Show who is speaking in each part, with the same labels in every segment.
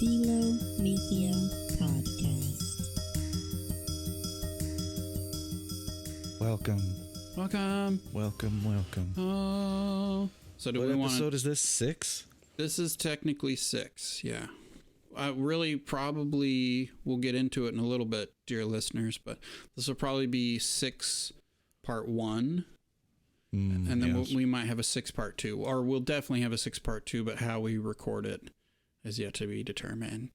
Speaker 1: Philomythia podcast.
Speaker 2: Welcome.
Speaker 3: Oh, so do
Speaker 2: what
Speaker 3: we want?
Speaker 2: Episode is this 6?
Speaker 3: This is technically 6. Yeah, I really probably we'll get into it in a little bit, dear listeners. But this will probably be 6 part 1, and then we might have a 6 part 2, or we'll definitely have a 6 part 2. But how we record it is yet to be determined.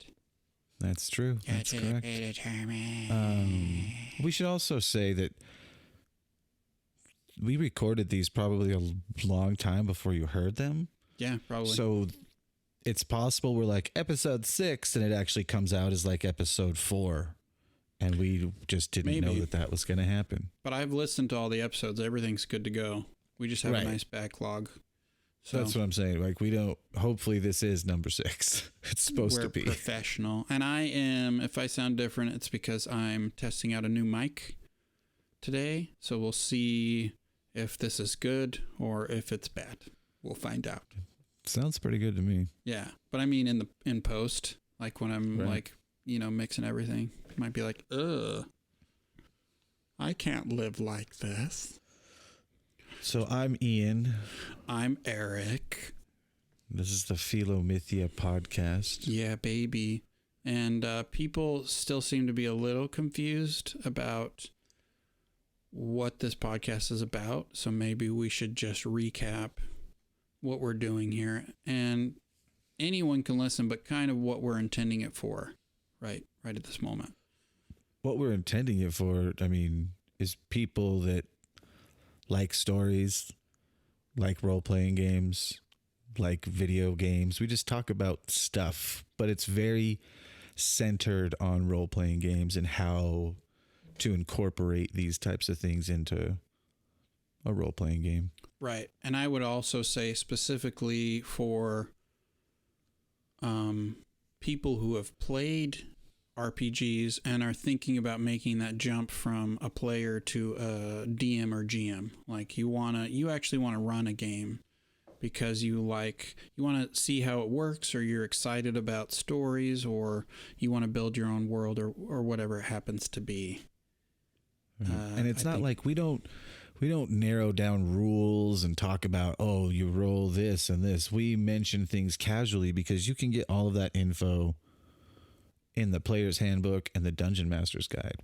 Speaker 2: That's true. That's correct. We should also say that we recorded these probably a long time before you heard them.
Speaker 3: Yeah, probably.
Speaker 2: So it's possible we're like episode 6 and it actually comes out as like episode 4. And we just didn't know that was going to happen.
Speaker 3: But I've listened to all the episodes. Everything's good to go. We just have a nice backlog. So
Speaker 2: that's what I'm saying. Like hopefully this is number 6. It's supposed to be.
Speaker 3: We're professional. And I am, if I sound different, it's because I'm testing out a new mic today. So we'll see if this is good or if it's bad. We'll find out.
Speaker 2: Sounds pretty good to me.
Speaker 3: Yeah. But I mean in post, like when I'm mixing everything, it might be like, I can't live like this.
Speaker 2: So I'm Ian.
Speaker 3: I'm Eric.
Speaker 2: This is the Philomythia podcast.
Speaker 3: Yeah, baby. And people still seem to be a little confused about what this podcast is about. So maybe we should just recap what we're doing here. And anyone can listen, but kind of what we're intending it for, right at this moment.
Speaker 2: What we're intending it for, I mean, is people that like stories, like role-playing games, like video games. We just talk about stuff, but it's very centered on role-playing games and how to incorporate these types of things into a role-playing game.
Speaker 3: Right. And I would also say specifically for people who have played RPGs and are thinking about making that jump from a player to a DM or GM. Like you actually want to run a game because you want to see how it works, or you're excited about stories, or you want to build your own world, or whatever it happens to be.
Speaker 2: And it's not like we don't narrow down rules and talk about, oh, you roll this and this. We mention things casually because you can get all of that info in the Player's Handbook and the Dungeon Master's Guide.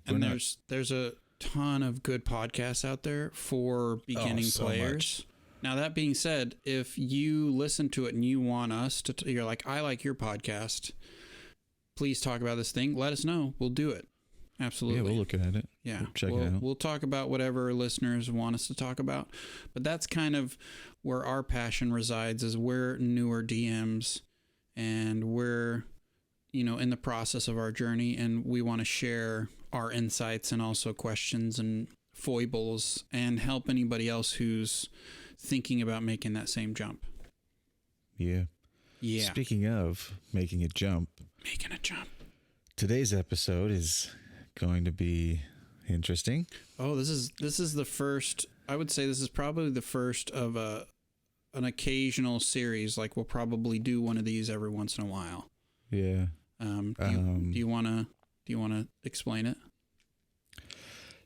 Speaker 3: There's a ton of good podcasts out there for beginning players.
Speaker 2: Much.
Speaker 3: Now, that being said, if you listen to it and you want us to, you're like, I like your podcast, please talk about this thing. Let us know. We'll do it. Absolutely.
Speaker 2: Yeah, we'll look at it.
Speaker 3: Yeah.
Speaker 2: We'll check it out.
Speaker 3: We'll talk about whatever listeners want us to talk about. But that's kind of where our passion resides, is we're newer DMs and we're, in the process of our journey, and we want to share our insights and also questions and foibles and help anybody else who's thinking about making that same jump.
Speaker 2: Yeah.
Speaker 3: Yeah.
Speaker 2: Speaking of making a jump. Today's episode is going to be interesting.
Speaker 3: Oh, this is the first. I would say this is probably the first of an occasional series. Like, we'll probably do one of these every once in a while.
Speaker 2: Yeah.
Speaker 3: Do you want to explain it?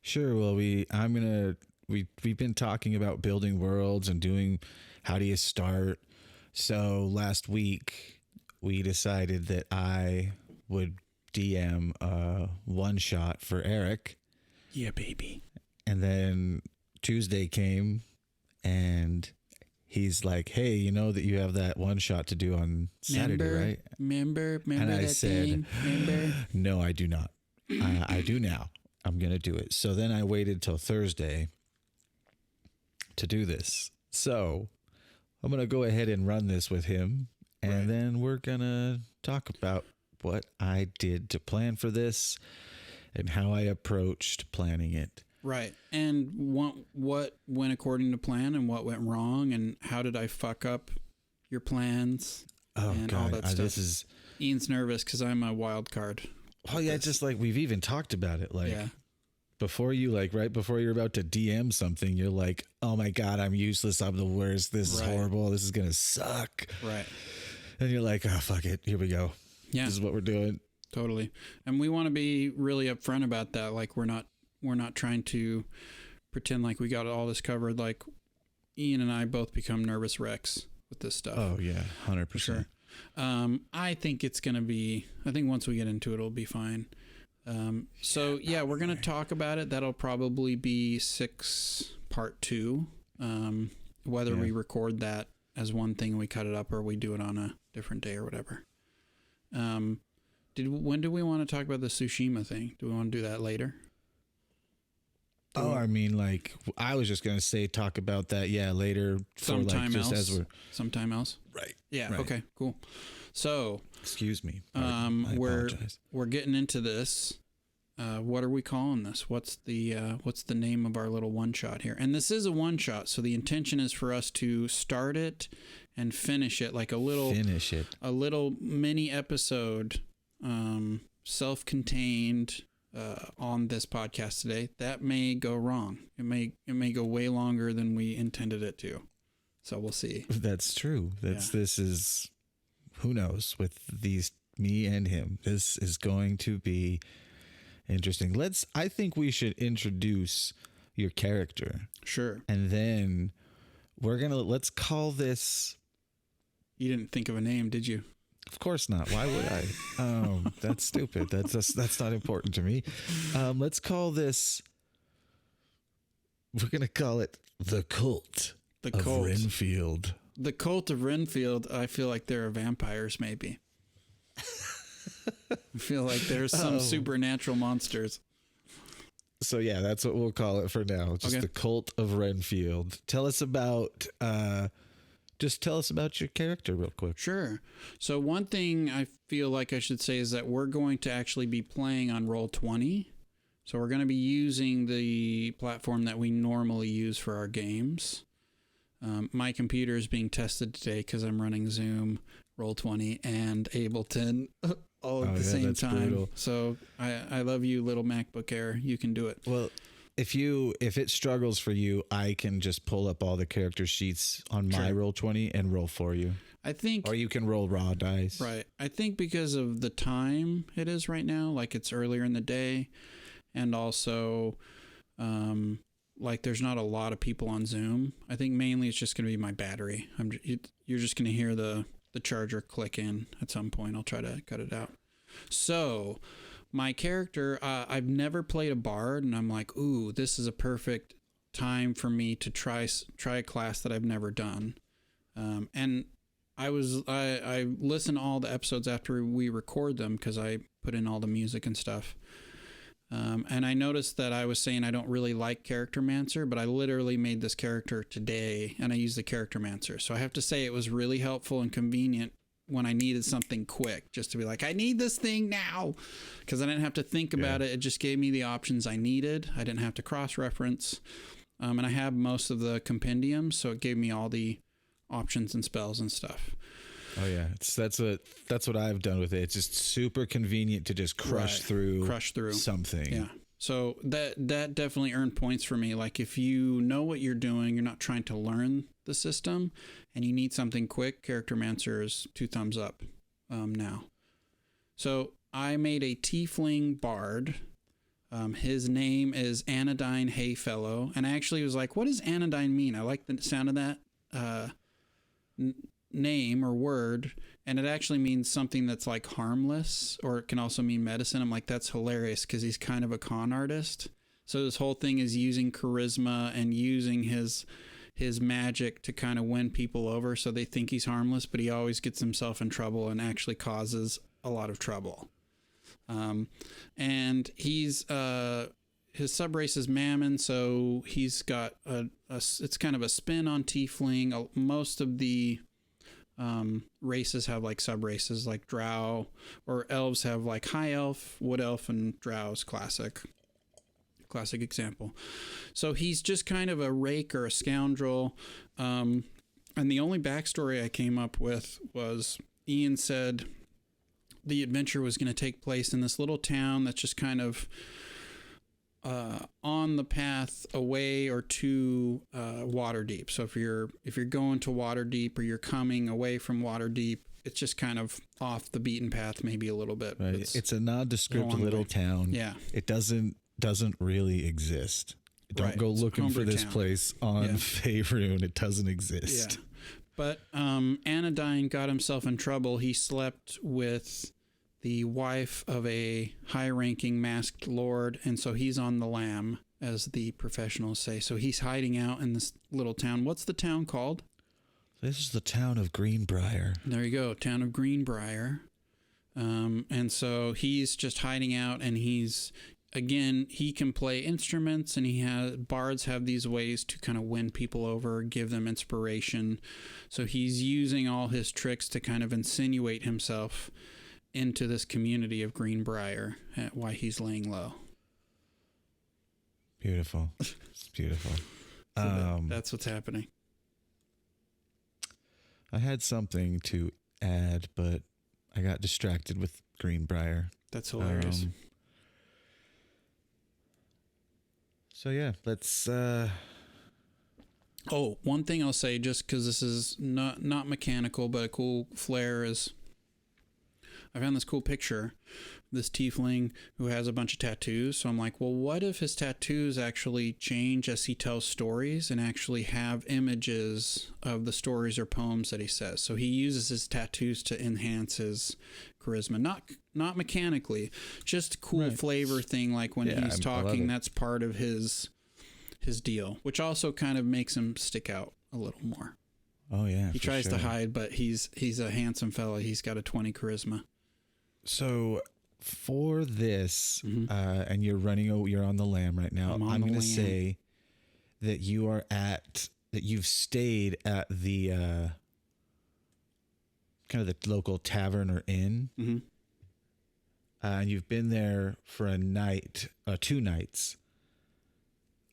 Speaker 2: Sure. Well, we've been talking about building worlds and doing how do you start. So last week we decided that I would DM a one shot for Eric.
Speaker 3: Yeah, baby.
Speaker 2: And then Tuesday came and he's like, hey, you know that you have that one shot to do on Saturday, right?
Speaker 3: Remember
Speaker 2: and I
Speaker 3: that
Speaker 2: said,
Speaker 3: thing? Remember?
Speaker 2: No, I do not. I do now. I'm going to do it. So then I waited till Thursday to do this. So I'm going to go ahead and run this with him. And then we're going to talk about what I did to plan for this and how I approached planning it.
Speaker 3: Right. And what went according to plan and what went wrong, and how did I fuck up your plans?
Speaker 2: Oh,
Speaker 3: and
Speaker 2: God.
Speaker 3: all that stuff.
Speaker 2: This is...
Speaker 3: Ian's nervous because I'm a wild card.
Speaker 2: Oh, yeah. Just like we've even talked about it. Like, before you, like, right before you're about to DM something, you're like, oh, my God, I'm useless. I'm the worst. This is horrible. This is going to suck.
Speaker 3: Right.
Speaker 2: And you're like, oh, fuck it. Here we go.
Speaker 3: Yeah.
Speaker 2: This is what we're doing.
Speaker 3: Totally. And we want to be really upfront about that. Like we're not trying to pretend like we got all this covered. Like Ian and I both become nervous wrecks with this stuff.
Speaker 2: Oh yeah, 100%.
Speaker 3: For sure. I think it's going to be, I think once we get into it, it'll be fine. So yeah, we're going to talk about it. That'll probably be part 2. Whether we record that as one thing and we cut it up, or we do it on a different day or whatever. When do we want to talk about the Tsushima thing? Do we want to do that later?
Speaker 2: I mean, like, I was just going to say, talk about that, later.
Speaker 3: Sometime
Speaker 2: just
Speaker 3: else.
Speaker 2: As we're...
Speaker 3: Sometime else?
Speaker 2: Right.
Speaker 3: Yeah,
Speaker 2: right.
Speaker 3: okay, cool. So...
Speaker 2: Excuse me. I apologize.
Speaker 3: We're getting into this. What are we calling this? What's the name of our little one-shot here? And this is a one-shot, so the intention is for us to start it and finish it, like a little mini episode, self-contained, on this podcast today. That may go wrong. It may go way longer than we intended it to. So we'll see.
Speaker 2: That's true. This is, who knows, with me and him. This is going to be interesting. I think we should introduce your character.
Speaker 3: Sure.
Speaker 2: And then let's call this.
Speaker 3: You didn't think of a name, did you?
Speaker 2: Of course not. Why would I? That's stupid. That's not important to me. Let's call this. We're gonna call it the Cult of Renfield.
Speaker 3: The Cult of Renfield. I feel like there are vampires, maybe. I feel like there's some supernatural monsters.
Speaker 2: So yeah, that's what we'll call it for now. Just the Cult of Renfield. Tell us about. Just tell us about your character real quick.
Speaker 3: Sure. So one thing I feel like I should say is that we're going to actually be playing on Roll20. So we're going to be using the platform that we normally use for our games. My computer is being tested today because I'm running Zoom, Roll20, and Ableton all at the same time. Brutal. So I love you, little MacBook Air. You can do it.
Speaker 2: Well, if it struggles for you, I can just pull up all the character sheets on my Roll20 and roll for you.
Speaker 3: I think,
Speaker 2: or you can roll raw dice.
Speaker 3: Right. I think because of the time it is right now, like it's earlier in the day, and also, like there's not a lot of people on Zoom. I think mainly it's just going to be my battery. You're just going to hear the charger click in at some point. I'll try to cut it out. So. My character, I've never played a bard, and I'm like, ooh, this is a perfect time for me to try a class that I've never done. And I listen to all the episodes after we record them because I put in all the music and stuff. And I noticed that I was saying I don't really like Charactermancer, but I literally made this character today, and I used the Charactermancer. So I have to say it was really helpful and convenient when I needed something quick, just to be like, I need this thing now, because I didn't have to think about it. It just gave me the options I needed. I didn't have to cross-reference. And I have most of the compendiums, so it gave me all the options and spells and stuff.
Speaker 2: Oh yeah, that's what I've done with it. It's just super convenient to just crush through something.
Speaker 3: Yeah. So that definitely earned points for me. Like if you know what you're doing, you're not trying to learn the system, and you need something quick, Charactermancer is 2 thumbs up now. So I made a tiefling bard. His name is Anodyne Hayfellow, and I actually was like, what does Anodyne mean? I like the sound of that name or word, and it actually means something that's like harmless, or it can also mean medicine. I'm like, that's hilarious because he's kind of a con artist. So this whole thing is using charisma and using his magic to kind of win people over, so they think he's harmless, but he always gets himself in trouble and actually causes a lot of trouble. And he's his subrace is Mammon, so he's got it's kind of a spin on tiefling. Most of the races have like subraces, like drow, or elves have like high elf, wood elf, and drow's classic example. So he's just kind of a rake or a scoundrel. And the only backstory I came up with was Ian said the adventure was going to take place in this little town that's just kind of on the path away or to Waterdeep. So if you're going to Waterdeep, or you're coming away from Waterdeep, it's just kind of off the beaten path, maybe a little bit.
Speaker 2: Right. It's a nondescript little town.
Speaker 3: Yeah.
Speaker 2: It doesn't really exist. Don't go looking for this place on Faerun. It doesn't exist.
Speaker 3: Yeah. But Anodyne got himself in trouble. He slept with the wife of a high-ranking masked lord, and so he's on the lam, as the professionals say. So he's hiding out in this little town. What's the town called?
Speaker 2: This is the town of Greenbriar.
Speaker 3: There you go, town of Greenbriar. And so he's just hiding out, and he can play instruments, and bards have these ways to kind of win people over, give them inspiration. So he's using all his tricks to kind of insinuate himself into this community of Greenbriar, why he's laying low.
Speaker 2: Beautiful. It's beautiful.
Speaker 3: So that's what's happening.
Speaker 2: I had something to add, but I got distracted with Greenbriar.
Speaker 3: That's hilarious.
Speaker 2: So yeah, let's.
Speaker 3: Oh, one thing I'll say, just because this is not mechanical, but a cool flair, is I found this cool picture, this tiefling who has a bunch of tattoos. So I'm like, well, what if his tattoos actually change as he tells stories and actually have images of the stories or poems that he says? So he uses his tattoos to enhance his charisma, not mechanically, just cool flavor thing. Like when he's talking, that's part of his deal, which also kind of makes him stick out a little more.
Speaker 2: Oh yeah,
Speaker 3: he tries to hide, but he's a handsome fella. He's got a 20 charisma.
Speaker 2: So for this, and you're on the lam right now. I'm going to say that you've stayed at the kind of the local tavern or inn, and you've been there for a night, 2 nights.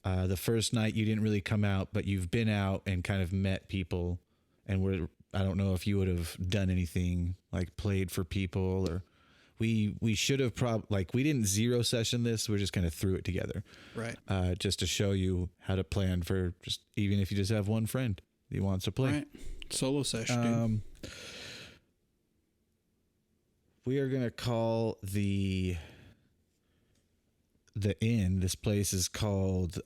Speaker 2: The first night you didn't really come out, but you've been out and kind of met people, and I don't know if you would have done anything like played for people, or we should have we didn't 0 session this. We just kind of threw it together.
Speaker 3: Right.
Speaker 2: Just to show you how to plan for even if you just have one friend that wants to play.
Speaker 3: Right. Solo session, dude.
Speaker 2: We are going to call the inn. This place is called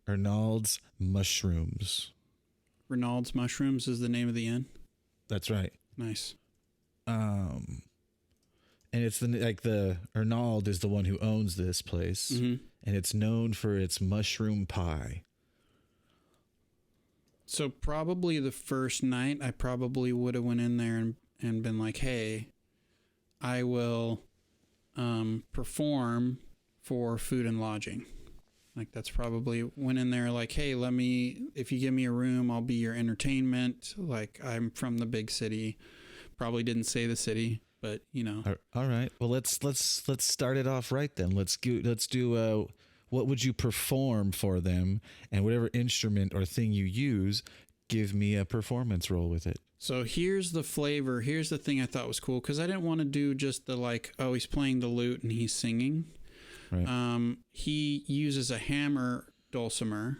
Speaker 2: Arnold's Mushrooms.
Speaker 3: Arnold's Mushrooms is the name of the inn?
Speaker 2: That's right.
Speaker 3: Nice.
Speaker 2: And it's the Arnold is the one who owns this place, and it's known for its mushroom pie. So
Speaker 3: probably the first night, I probably would have went in there and been like, "Hey, I will perform for food and lodging." Like that's probably went in there like, "Hey, if you give me a room, I'll be your entertainment. Like I'm from the big city." Probably didn't say the city, but you know.
Speaker 2: All right. Well, let's start it off right then. Let's do what would you perform for them, and whatever instrument or thing you use, give me a performance roll with it.
Speaker 3: So here's the flavor. Here's the thing I thought was cool, because I didn't want to do just the he's playing the lute and he's singing. Right. He uses a hammer dulcimer,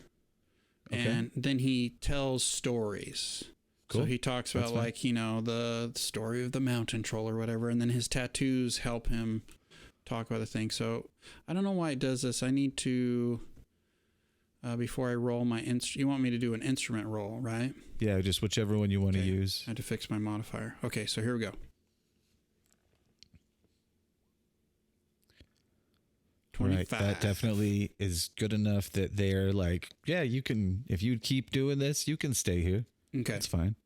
Speaker 3: and then he tells stories. Cool. So he talks about the story of the mountain troll or whatever, and then his tattoos help him talk about the thing. So I don't know why it does this. I need to, before I roll my you want me to do an instrument roll, right?
Speaker 2: Yeah, just whichever one you want to use.
Speaker 3: I had to fix my modifier. Okay, so here we go. 25.
Speaker 2: Right, that definitely is good enough that they're like, yeah, you can, if you keep doing this, you can stay here.
Speaker 3: Okay.
Speaker 2: That's fine.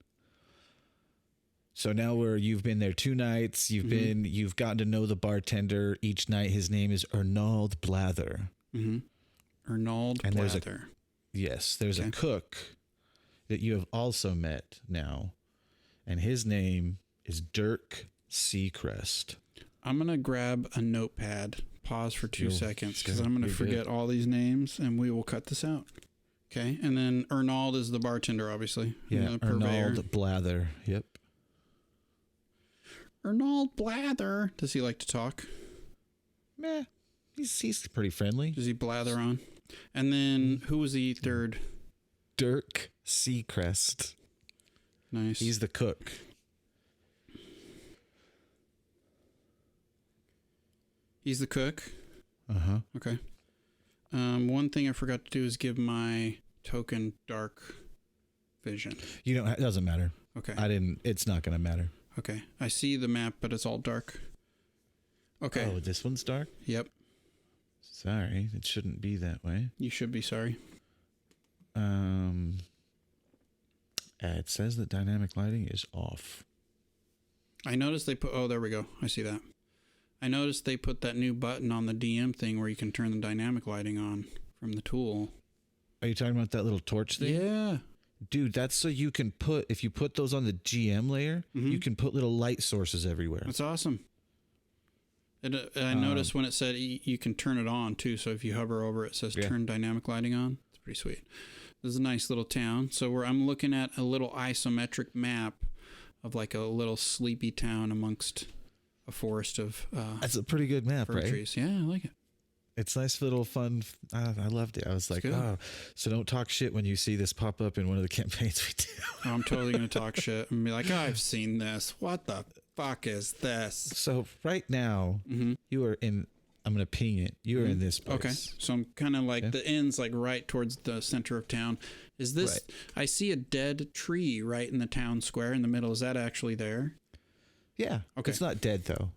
Speaker 2: So now you've been there 2 nights. You've gotten to know the bartender each night. His name is Arnold Blather.
Speaker 3: Arnold Blather.
Speaker 2: There's a cook that you have also met now, and his name is Dirk Seacrest.
Speaker 3: I'm going to grab a notepad, pause for 2 seconds, because I'm going to forget all these names, and we will cut this out. Okay, and then Arnold is the bartender, obviously.
Speaker 2: Yeah, Arnold Blather. Yep.
Speaker 3: Arnold Blather. Does he like to talk?
Speaker 2: Meh. He's pretty friendly.
Speaker 3: Does he blather on? And then who was the third?
Speaker 2: Dirk Seacrest.
Speaker 3: Nice.
Speaker 2: He's the cook.
Speaker 3: He's the cook.
Speaker 2: Uh-huh.
Speaker 3: Okay. One thing I forgot to do is give my token dark vision.
Speaker 2: It doesn't matter.
Speaker 3: Okay.
Speaker 2: It's not going to matter.
Speaker 3: Okay. I see the map, but it's all dark. Okay.
Speaker 2: Oh, this one's dark?
Speaker 3: Yep.
Speaker 2: Sorry, it shouldn't be that way.
Speaker 3: You should be sorry.
Speaker 2: It says that dynamic lighting is off.
Speaker 3: I noticed they put... Oh, there we go. I see that. I noticed they put that new button on the DM thing where you can turn the dynamic lighting on from the tool.
Speaker 2: Are you talking about that little torch thing?
Speaker 3: Yeah.
Speaker 2: Dude, that's so you can put... If you put those on the GM layer, you can put little light sources everywhere.
Speaker 3: That's awesome. I noticed when it said you can turn it on, too. So if you hover over it, says turn dynamic lighting on. It's pretty sweet. This is a nice little town. So I'm looking at a little isometric map of like a little sleepy town amongst a forest of
Speaker 2: that's a pretty good map,
Speaker 3: fir
Speaker 2: right?
Speaker 3: trees. Yeah, I like it.
Speaker 2: It's nice little fun. I loved it. I was like, oh, so don't talk shit when you see this pop up in one of the campaigns we do.
Speaker 3: Oh, I'm totally going to talk shit and be like, oh, I've seen this. What the fuck is this?
Speaker 2: So right now, you are in... I'm going to ping it. You are in this place.
Speaker 3: Okay. So I'm kind of like the end's like right towards the center of town. Is this... Right. I see a dead tree right in the town square in the middle. Is that actually there?
Speaker 2: Yeah. Okay. It's not dead, though.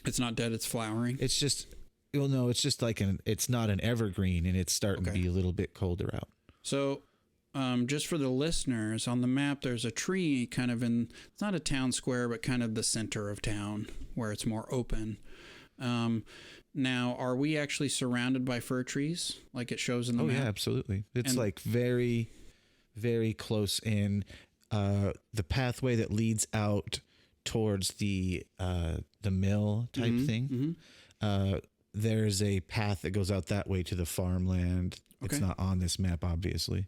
Speaker 3: It's not dead. It's flowering.
Speaker 2: It's just... Well, no, it's just like it's not an evergreen, and it's starting to be a little bit colder out.
Speaker 3: So... just for the listeners, on the map, there's a tree kind of in... It's not a town square, but kind of the center of town where it's more open. Now, are we actually surrounded by fir trees like it shows in the map?
Speaker 2: Oh, yeah, absolutely. It's like very, very close in. The pathway that leads out towards the mill type thing. There's a path that goes out that way to the farmland. Okay. It's not on this map, obviously.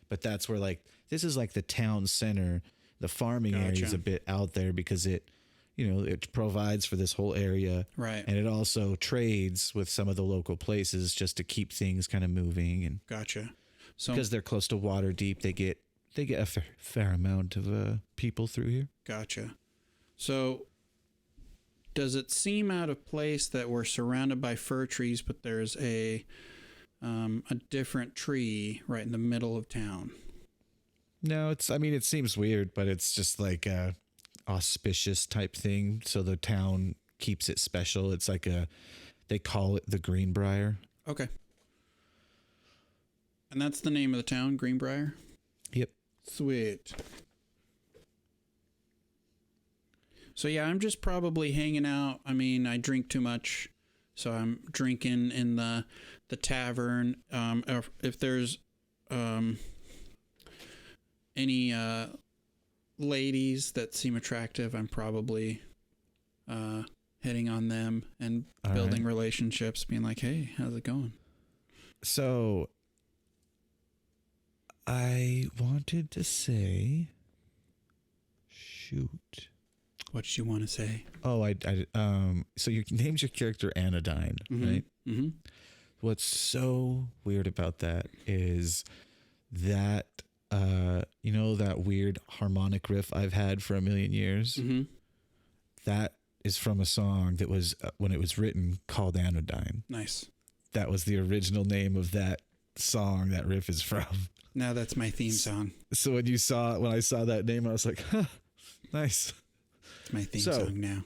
Speaker 2: But that's where, like, this is like the town center. The farming area is a bit out there because it provides for this whole area. Right. And it also trades with some of the local places just to keep things kind of moving. And
Speaker 3: gotcha. So
Speaker 2: because they're close to water deep, they get a fair amount of people through here.
Speaker 3: Gotcha. So does it seem out of place that we're surrounded by fir trees, but there's a different tree right in the middle of town?
Speaker 2: No, it seems weird, but it's just like a auspicious type thing. So the town keeps it special. It's like they call it the Greenbriar.
Speaker 3: Okay. And that's the name of the town, Greenbriar?
Speaker 2: Yep.
Speaker 3: Sweet. So yeah, I'm just probably hanging out. I mean, I drink too much, so I'm drinking in the tavern. If there's any ladies that seem attractive, I'm probably hitting on them and building relationships, being like, hey, how's it going?
Speaker 2: So I wanted to say, shoot.
Speaker 3: What did you want to say?
Speaker 2: Oh, so you named your character Anodyne, right? Mm-hmm. What's so weird about that is that, that weird harmonic riff I've had for a million years. Mm-hmm. That is from a song that was, when it was written, called Anodyne.
Speaker 3: Nice.
Speaker 2: That was the original name of that song that riff is from.
Speaker 3: Now that's my theme song.
Speaker 2: So when I saw that name, I was like, huh, nice.
Speaker 3: It's my theme song now.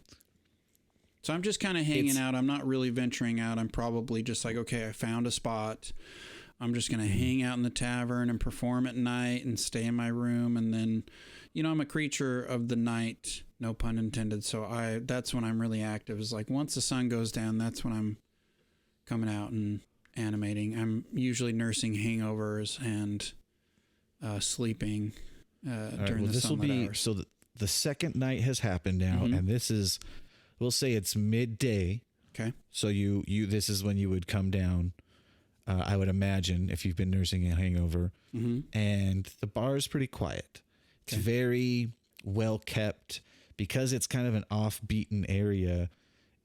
Speaker 3: So I'm just kind of hanging out. I'm not really venturing out. I'm probably just like, okay, I found a spot. I'm just going to hang out in the tavern and perform at night and stay in my room. And then, I'm a creature of the night, no pun intended. So that's when I'm really active, is like once the sun goes down, that's when I'm coming out and animating. I'm usually nursing hangovers and sleeping during the sunlit hours.
Speaker 2: So the second night has happened now, and this is, we'll say it's midday.
Speaker 3: Okay.
Speaker 2: So this is when you would come down. I would imagine, if you've been nursing a hangover, and the bar is pretty quiet. It's very well kept because it's kind of an off-beaten area.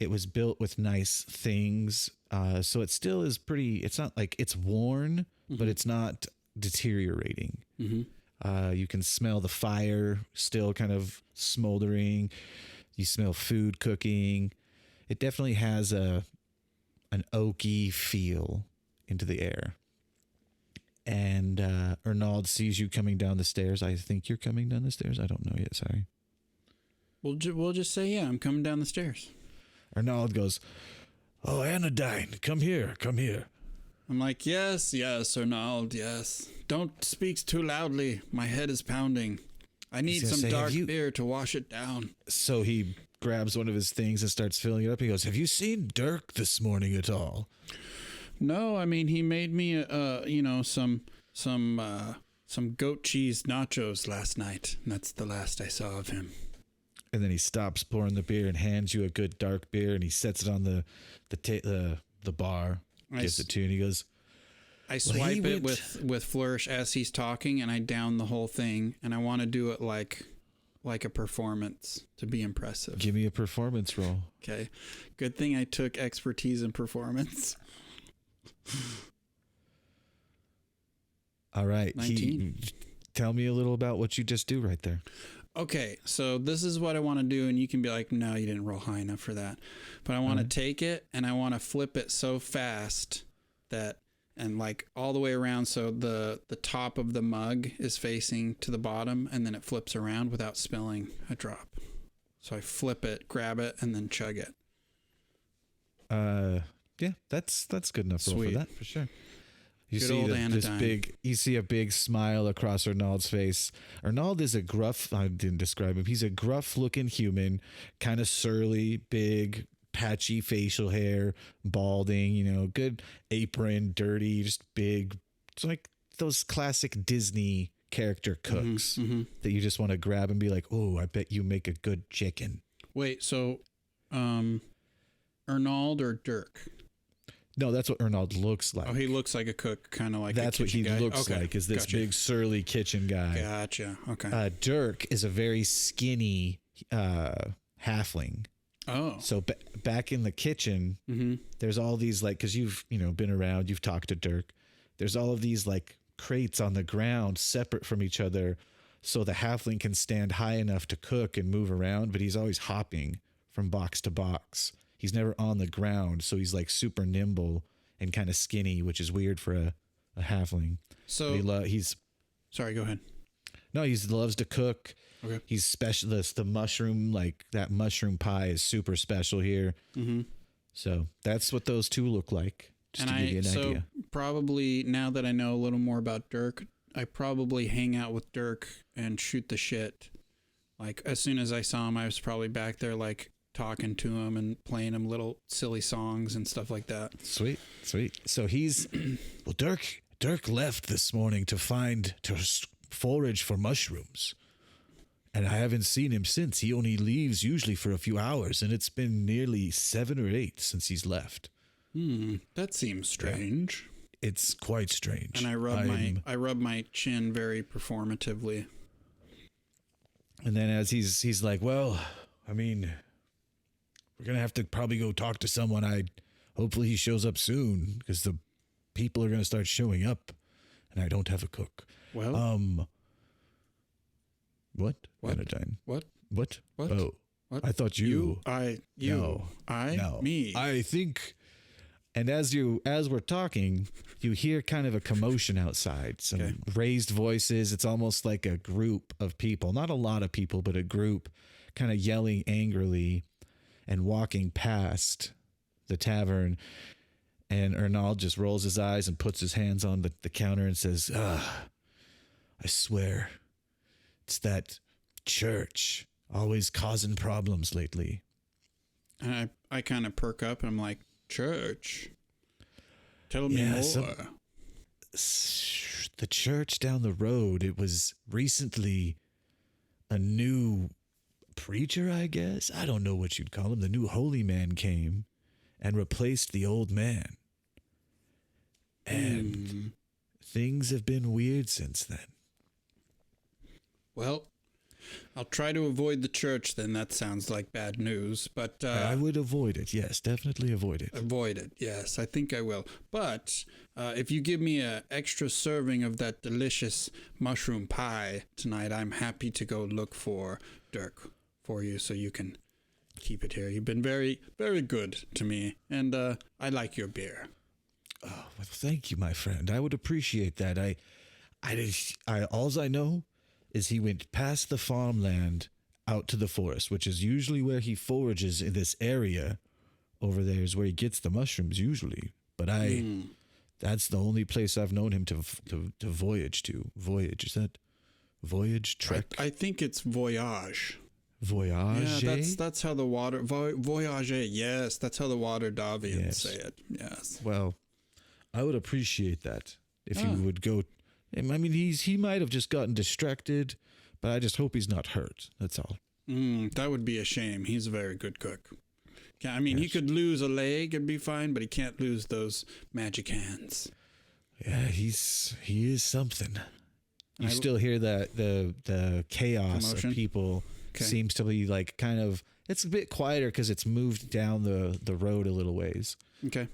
Speaker 2: It was built with nice things, so it still is pretty. It's not like it's worn, but it's not deteriorating. You can smell the fire still kind of smoldering. You smell food cooking. It definitely has a an oaky feel into the air. And Ernald sees you coming down the stairs. I think you're coming down the stairs. I don't know yet. Sorry.
Speaker 3: We'll just say, yeah, I'm coming down the stairs.
Speaker 2: Ernald goes, "Oh, Anodyne, come here, come here."
Speaker 3: I'm like, yes, Ernald, yes. Don't speak too loudly. My head is pounding. I need some dark beer to wash it down.
Speaker 2: So he grabs one of his things and starts filling it up. He goes, "Have you seen Dirk this morning at all?"
Speaker 3: No, I mean, he made me, some goat cheese nachos last night. And that's the last I saw of him.
Speaker 2: And then he stops pouring the beer and hands you a good dark beer, and he sets it on the bar, gives it to you, and he goes,
Speaker 3: I swipe it with flourish as he's talking, and I down the whole thing, and I want to do it like a performance to be impressive.
Speaker 2: "Give me a performance roll."
Speaker 3: Okay. Good thing I took expertise in performance.
Speaker 2: All right.
Speaker 3: 19.
Speaker 2: Tell me a little about what you just do right there.
Speaker 3: Okay, so this is what I want to do, and you can be like, no, you didn't roll high enough for that. But I want to take it, and I want to flip it so fast that, and like all the way around, so the top of the mug is facing to the bottom, and then it flips around without spilling a drop. So I flip it, grab it, and then chug it.
Speaker 2: Yeah, that's good enough roll for that, for sure. You
Speaker 3: Good
Speaker 2: see
Speaker 3: old Anodyne.
Speaker 2: you see a big smile across Arnold's face. Arnold is a gruff, I didn't describe him. He's a gruff looking human, kind of surly, big, patchy facial hair, balding, good apron, dirty, just big. It's like those classic Disney character cooks that you just want to grab and be like, "Oh, I bet you make a good chicken."
Speaker 3: Wait, so Arnold or Dirk?
Speaker 2: No, that's what Arnold looks like.
Speaker 3: Oh, he looks like a cook, kind of like
Speaker 2: that's
Speaker 3: a
Speaker 2: what he
Speaker 3: kitchen guy.
Speaker 2: looks like, is this big surly kitchen guy.
Speaker 3: Gotcha. Okay.
Speaker 2: Dirk is a very skinny halfling.
Speaker 3: Oh.
Speaker 2: So back in the kitchen, there's all these because you've been around, you've talked to Dirk. There's all of these crates on the ground separate from each other, so the halfling can stand high enough to cook and move around, but he's always hopping from box to box. He's never on the ground, so he's super nimble and kind of skinny, which is weird for a halfling.
Speaker 3: So
Speaker 2: he's
Speaker 3: sorry, go ahead.
Speaker 2: No, he loves to cook.
Speaker 3: Okay.
Speaker 2: He's specialist. The mushroom, that mushroom pie is super special here. Mm-hmm. So that's what those two look like. Just to give you an idea.
Speaker 3: Probably now that I know a little more about Dirk, I probably hang out with Dirk and shoot the shit. As soon as I saw him, I was probably back there talking to him and playing him little silly songs and stuff like that.
Speaker 2: Sweet. So he's Dirk left this morning to forage for mushrooms, and I haven't seen him since. He only leaves usually for a few hours, and it's been nearly 7 or 8 since he's left.
Speaker 3: That seems strange.
Speaker 2: Yeah, it's quite strange.
Speaker 3: And I rub my chin very performatively.
Speaker 2: And then as he's like, "Well, I mean, we're going to have to probably go talk to someone. Hopefully he shows up soon, because the people are going to start showing up, and I don't have a cook."
Speaker 3: Well,
Speaker 2: what? Anodyne.
Speaker 3: What?
Speaker 2: Oh, what? I thought you.
Speaker 3: No. Me.
Speaker 2: I think. And as we're talking, you hear kind of a commotion outside, some raised voices. It's almost like a group of people, not a lot of people, but a group kind of yelling angrily and walking past the tavern. And Ernald just rolls his eyes and puts his hands on the counter and says, "I swear, it's that church always causing problems lately."
Speaker 3: And I kind of perk up and I'm like, "Church? Tell me more."
Speaker 2: The church down the road, it was recently a new preacher, I guess. I don't know what you'd call him. The new holy man came and replaced the old man. And things have been weird since then.
Speaker 3: Well, I'll try to avoid the church then. That sounds like bad news, but
Speaker 2: I would avoid it. Yes, definitely avoid it.
Speaker 3: Avoid it. Yes, I think I will. But if you give me an extra serving of that delicious mushroom pie tonight, I'm happy to go look for Dirk for you so you can keep it here. You've been very, very good to me, and I like your beer.
Speaker 2: Oh, well, thank you, my friend. I would appreciate that. Alls I know is he went past the farmland out to the forest, which is usually where he forages in this area. Over there is where he gets the mushrooms usually. But that's the only place I've known him to voyage to. Voyage, is that voyage, trek?
Speaker 3: I think it's voyage.
Speaker 2: Voyage?
Speaker 3: Yeah, that's how the water voyage. Yes, that's how the water Davians say it. Yes.
Speaker 2: Well, I would appreciate that if you would go. I mean, he might have just gotten distracted, but I just hope he's not hurt. That's all.
Speaker 3: That would be a shame. He's a very good cook. I mean, he could lose a leg and be fine, but he can't lose those magic hands.
Speaker 2: Yeah, he is something. You still hear that the chaos
Speaker 3: commotion
Speaker 2: of people seems to be like kind of. It's a bit quieter because it's moved down the road a little ways.
Speaker 3: Okay.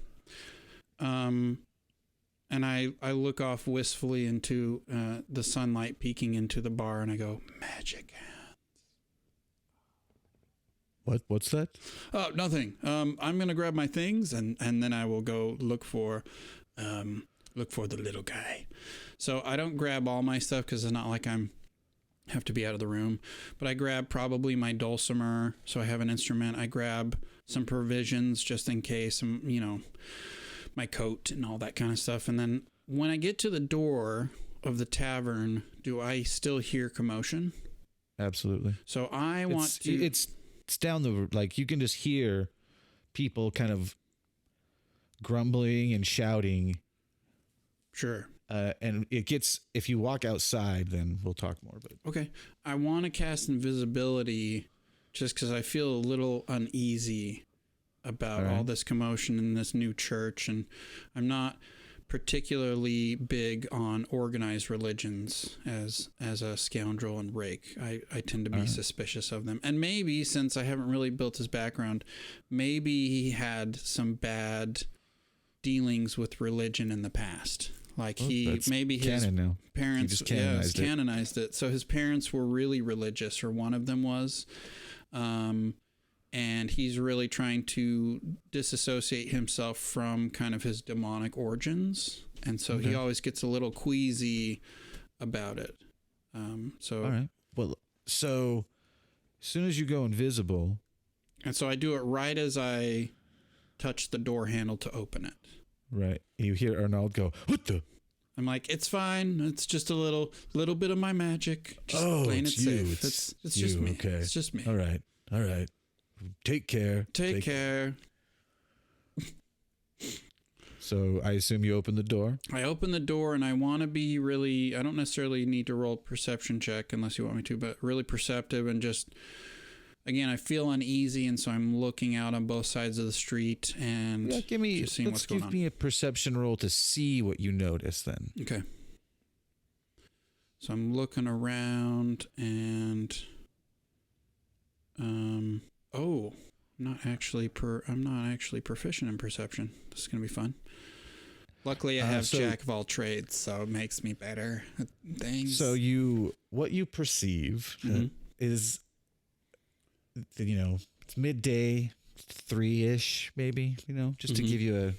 Speaker 3: And I look off wistfully into the sunlight peeking into the bar, and I go, magic hands.
Speaker 2: What's that?
Speaker 3: Oh, nothing. I'm gonna grab my things and then I will go look for the little guy. So I don't grab all my stuff because it's not like have to be out of the room, but I grab probably my dulcimer, so I have an instrument. I grab some provisions just in case, my coat and all that kind of stuff. And then when I get to the door of the tavern, do I still hear commotion?
Speaker 2: Absolutely.
Speaker 3: So I want to.
Speaker 2: It's down you can just hear people kind of grumbling and shouting.
Speaker 3: Sure.
Speaker 2: And it gets, if you walk outside, then we'll talk more. But
Speaker 3: okay. I want to cast invisibility just because I feel a little uneasy about all this commotion in this new church. And I'm not particularly big on organized religions as a scoundrel and rake. I tend to be suspicious of them. And maybe, since I haven't really built his background, maybe he had some bad dealings with religion in the past. Like maybe his parents canonized it. So his parents were really religious, or one of them was. And he's really trying to disassociate himself from kind of his demonic origins. And so he always gets a little queasy about it. All
Speaker 2: right. Well, so as soon as you go invisible.
Speaker 3: And so I do it right as I touch the door handle to open it.
Speaker 2: Right. You hear Arnold go, "What the?"
Speaker 3: I'm like, it's fine. It's just a little bit of my magic. Just playing it safe. It's just me.
Speaker 2: Okay.
Speaker 3: It's just me.
Speaker 2: All right. Take care.
Speaker 3: Take care.
Speaker 2: So I assume you open the door?
Speaker 3: I open the door, and I want to be really, I don't necessarily need to roll a perception check unless you want me to, but really perceptive, and just, again, I feel uneasy, and so I'm looking out on both sides of the street and just seeing what's going on.
Speaker 2: Give me a perception roll to see what you notice then.
Speaker 3: Okay. So I'm looking around, and I'm not actually proficient in perception. This is going to be fun. Luckily, I have Jack of all trades, so it makes me better at things.
Speaker 2: So what you perceive is, it's midday, 3-ish, maybe, just to give you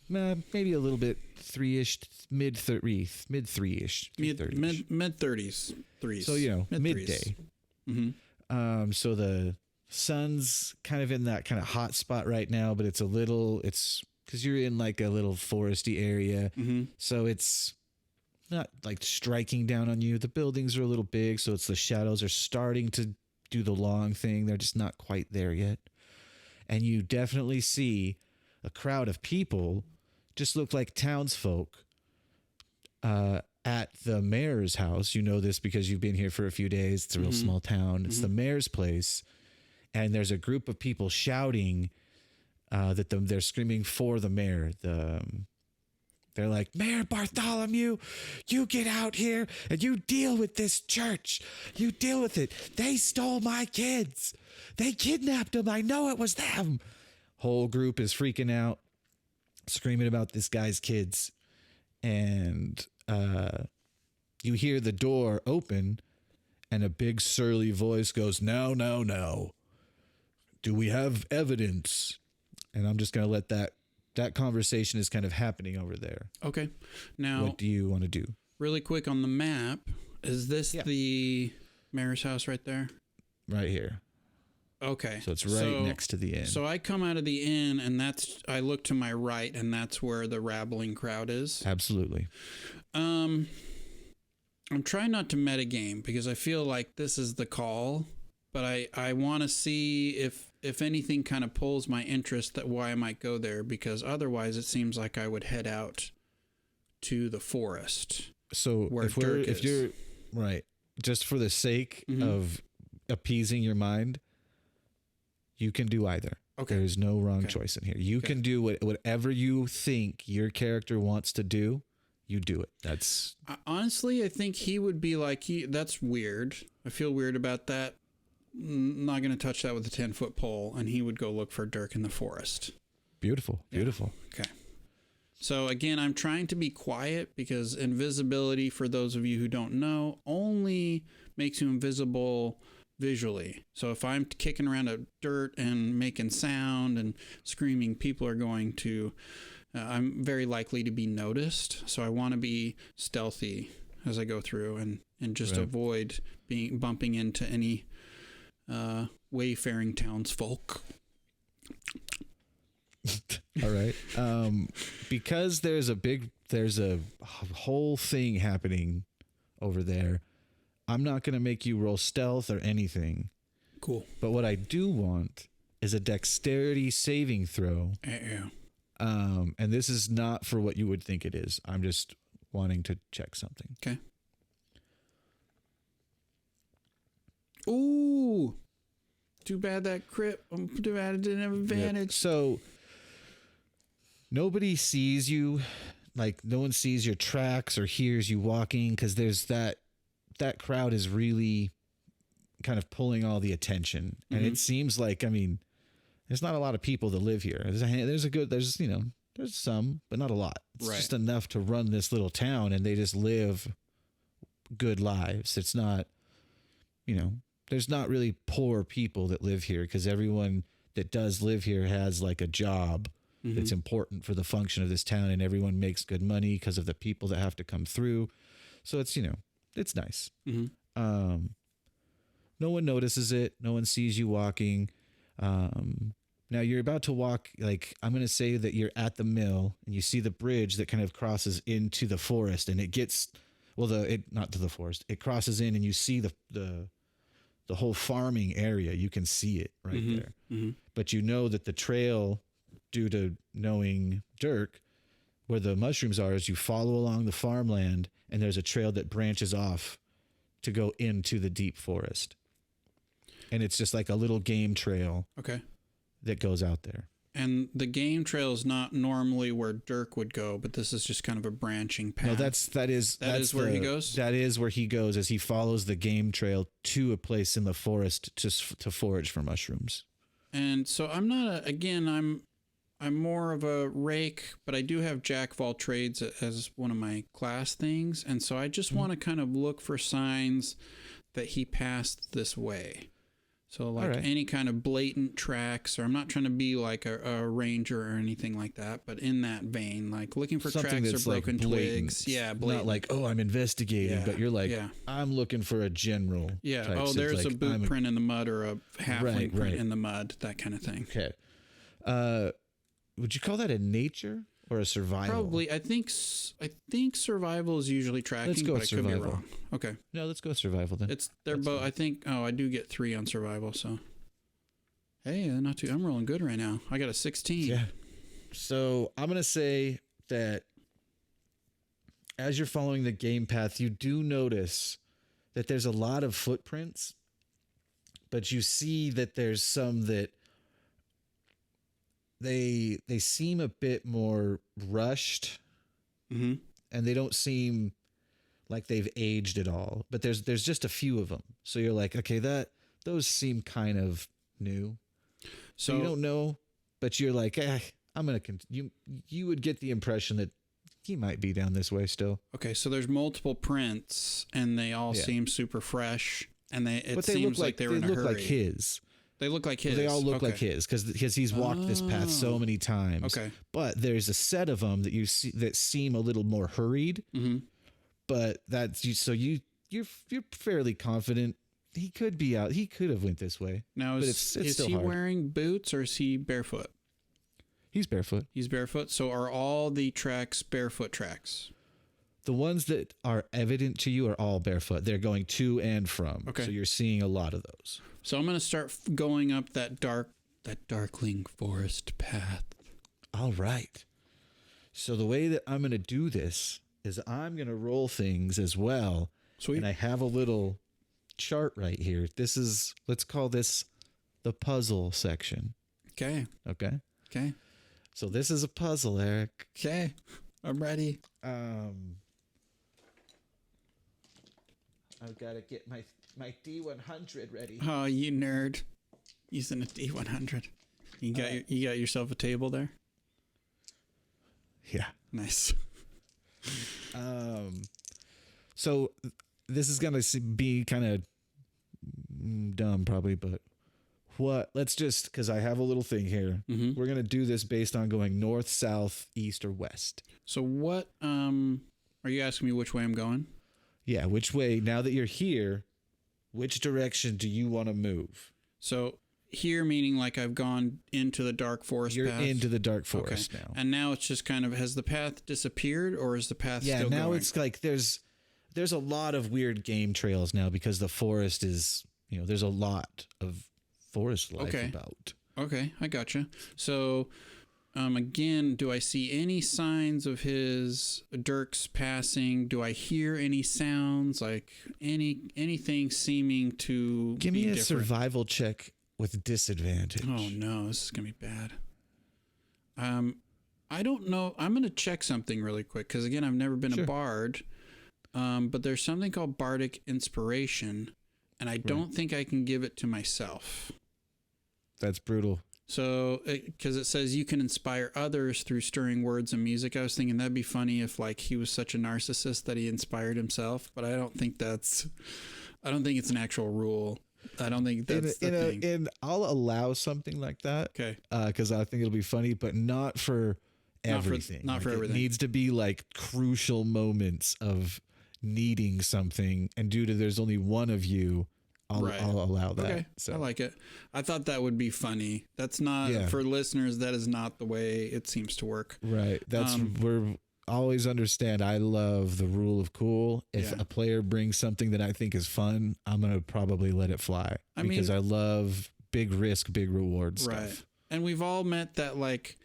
Speaker 2: maybe a little bit 3-ish, mid-3-ish, mid-3-ish.
Speaker 3: Mid-30s, 3s.
Speaker 2: So, midday.
Speaker 3: Mm-hmm.
Speaker 2: So the sun's kind of in that kind of hot spot right now, but it's because you're in like a little foresty area.
Speaker 3: Mm-hmm.
Speaker 2: So it's not like striking down on you. The buildings are a little big, so the shadows are starting to do the long thing. They're just not quite there yet. And you definitely see a crowd of people, just look like townsfolk, at the mayor's house. You know this because you've been here for a few days. It's a real small town. It's the mayor's place. And there's a group of people shouting that they're screaming for the mayor. They're like, "Mayor Bartholomew, you get out here and you deal with this church. You deal with it. They stole my kids. They kidnapped them. I know it was them." Whole group is freaking out, screaming about this guy's kids. And you hear the door open and a big surly voice goes, "No, no, no. do we have evidence? And I'm just going to let that conversation is kind of happening over there.
Speaker 3: Okay. Now,
Speaker 2: What do you want to do?
Speaker 3: really quick on the map, is this the mayor's house right there?
Speaker 2: Right here.
Speaker 3: Okay.
Speaker 2: So it's right next to the inn.
Speaker 3: So I come out of the inn, and I look to my right, and that's where the rabbling crowd is.
Speaker 2: Absolutely.
Speaker 3: I'm trying not to metagame because I feel like this is the call, but I want to see if anything kind of pulls my interest that why I might go there, because otherwise it seems like I would head out to the forest.
Speaker 2: So
Speaker 3: where
Speaker 2: if you're right, just for the sake of appeasing your mind, you can do either.
Speaker 3: Okay.
Speaker 2: There's no wrong choice in here. You can do whatever you think your character wants to do. You do it. That's
Speaker 3: honestly, I think he would be like, that's weird. I feel weird about that. Not going to touch that with a 10-foot pole. And he would go look for Dirk in the forest.
Speaker 2: beautiful. Beautiful.
Speaker 3: Yeah. Okay. So again, I'm trying to be quiet because invisibility, for those of you who don't know, only makes you invisible visually. So if I'm kicking around a dirt and making sound and screaming, people are going to, I'm very likely to be noticed. So I want to be stealthy as I go through and just avoid bumping into any wayfaring townsfolk.
Speaker 2: All right. Because there's a whole thing happening over there. I'm not going to make you roll stealth or anything.
Speaker 3: Cool.
Speaker 2: But what I do want is a dexterity saving throw.
Speaker 3: Yeah.
Speaker 2: And this is not for what you would think it is. I'm just wanting to check something.
Speaker 3: Okay. Ooh. Too bad that crit. Too bad it didn't have advantage.
Speaker 2: Yep. So nobody sees you. Like, no one sees your tracks or hears you walking, because there's that crowd is really kind of pulling all the attention. And it seems like, I mean, there's not a lot of people that live here. There's some, but not a lot. It's just enough to run this little town, and they just live good lives. It's not, there's not really poor people that live here, because everyone that does live here has like a job that's important for the function of this town, and everyone makes good money because of the people that have to come through. So it's, it's nice. No one notices it. No one sees you walking. Now you're about to walk, like, I'm going to say that you're at the mill and you see the bridge that kind of crosses into the forest, and it gets, not to the forest. It crosses in, and you see the whole farming area. You can see it right there. But you know that the trail, due to knowing Dirk, where the mushrooms are, is you follow along the farmland, and there's a trail that branches off to go into the deep forest. And it's just like a little game trail.
Speaker 3: Okay.
Speaker 2: That goes out there.
Speaker 3: And the game trail is not normally where Dirk would go, but this is just kind of a branching path.
Speaker 2: No, that is
Speaker 3: where he goes? That
Speaker 2: is where he goes, as he follows the game trail to a place in the forest to forage for mushrooms.
Speaker 3: And so I'm not I'm more of a rake, but I do have Jack of all trades as one of my class things. And so I just want to kind of look for signs that he passed this way. So like any kind of blatant tracks, or I'm not trying to be like a ranger or anything like that, but in that vein, like looking for
Speaker 2: something
Speaker 3: tracks or broken
Speaker 2: like
Speaker 3: twigs. Yeah, blatant.
Speaker 2: Not like, oh, I'm investigating, but you're like, I'm looking for a general.
Speaker 3: Yeah.
Speaker 2: Type.
Speaker 3: Oh, there's a boot print in the mud, or a halfling print in the mud, that kind of thing.
Speaker 2: Okay. Would you call that a nature or a survival?
Speaker 3: Probably. I think survival is usually tracking.
Speaker 2: Let's go
Speaker 3: but
Speaker 2: survival.
Speaker 3: I could be wrong. Okay.
Speaker 2: No, let's go survival then.
Speaker 3: They're both. I think. Oh, I do get 3 on survival. So, hey, not too. I'm rolling good right now. I got a 16.
Speaker 2: Yeah. So I'm gonna say that as you're following the game path, you do notice that there's a lot of footprints, but you see that there's some that they seem a bit more rushed, and they don't seem like they've aged at all. But there's just a few of them, so you're like, okay, those seem kind of new. So you don't know, but you're like, I'm gonna. You would get the impression that he might be down this way still.
Speaker 3: Okay, so there's multiple prints, and they all seem super fresh, and it
Speaker 2: but
Speaker 3: seems like they were in a hurry.
Speaker 2: They look like his.
Speaker 3: They look like his.
Speaker 2: They all look like his because he's walked this path so many times.
Speaker 3: Okay.
Speaker 2: But there's a set of them that you see that seem a little more hurried.
Speaker 3: Mm-hmm.
Speaker 2: But that's you. So you're fairly confident he could be out. He could have went this way.
Speaker 3: Now,
Speaker 2: but
Speaker 3: is
Speaker 2: still
Speaker 3: he
Speaker 2: hard.
Speaker 3: wearing boots or is he barefoot?
Speaker 2: He's barefoot.
Speaker 3: He's barefoot. So are all the tracks barefoot tracks?
Speaker 2: The ones that are evident to you are all barefoot. They're going to and from.
Speaker 3: Okay.
Speaker 2: So you're seeing a lot of those.
Speaker 3: So I'm going to start going up that darkling forest path.
Speaker 2: All right. So the way that I'm going to do this is I'm going to roll things as well.
Speaker 3: Sweet.
Speaker 2: And I have a little chart right here. Let's call this the puzzle section.
Speaker 3: Okay.
Speaker 2: Okay.
Speaker 3: Okay.
Speaker 2: So this is a puzzle, Eric.
Speaker 3: Okay. I'm ready.
Speaker 2: I've got to get my D100 ready.
Speaker 3: Oh, you nerd. Using a D100. You got yourself a table there?
Speaker 2: Yeah.
Speaker 3: Nice.
Speaker 2: So this is going to be kind of dumb probably, but let's just, because I have a little thing here.
Speaker 3: Mm-hmm.
Speaker 2: We're going to do this based on going north, south, east, or west.
Speaker 3: So what, are you asking me which way I'm going?
Speaker 2: Yeah, which way, now that you're here, which direction do you want to move?
Speaker 3: So here meaning like I've gone into the dark forest
Speaker 2: You're
Speaker 3: path?
Speaker 2: into the dark forest now.
Speaker 3: And now it's just kind of, has the path disappeared or is the path still going?
Speaker 2: Yeah, now it's like there's a lot of weird game trails now because the forest is, there's a lot of forest life about.
Speaker 3: Okay, I gotcha. So, again, do I see any signs of his Dirk's passing? Do I hear any sounds, like anything seeming to
Speaker 2: Give
Speaker 3: be
Speaker 2: me a
Speaker 3: different?
Speaker 2: survival check with disadvantage.
Speaker 3: Oh no, this is gonna be bad. I don't know. I'm gonna check something really quick because again, I've never been a bard. But there's something called bardic inspiration, and I don't think I can give it to myself.
Speaker 2: That's brutal.
Speaker 3: So, because it says you can inspire others through stirring words and music. I was thinking that'd be funny if like he was such a narcissist that he inspired himself, but I don't think it's an actual rule. I don't think that's the thing.
Speaker 2: And I'll allow something like that.
Speaker 3: Okay.
Speaker 2: Because I think it'll be funny, but not for everything.
Speaker 3: Not for everything.
Speaker 2: It needs to be like crucial moments of needing something, and due to there's only one of you, I'll allow that.
Speaker 3: Okay, so I like it. I thought that would be funny. That's not for listeners. That is not the way it seems to work.
Speaker 2: Right. That's we're always understand. I love the rule of cool. If a player brings something that I think is fun, I'm gonna probably let it fly because I love big risk, big reward stuff.
Speaker 3: Right. And we've all met that like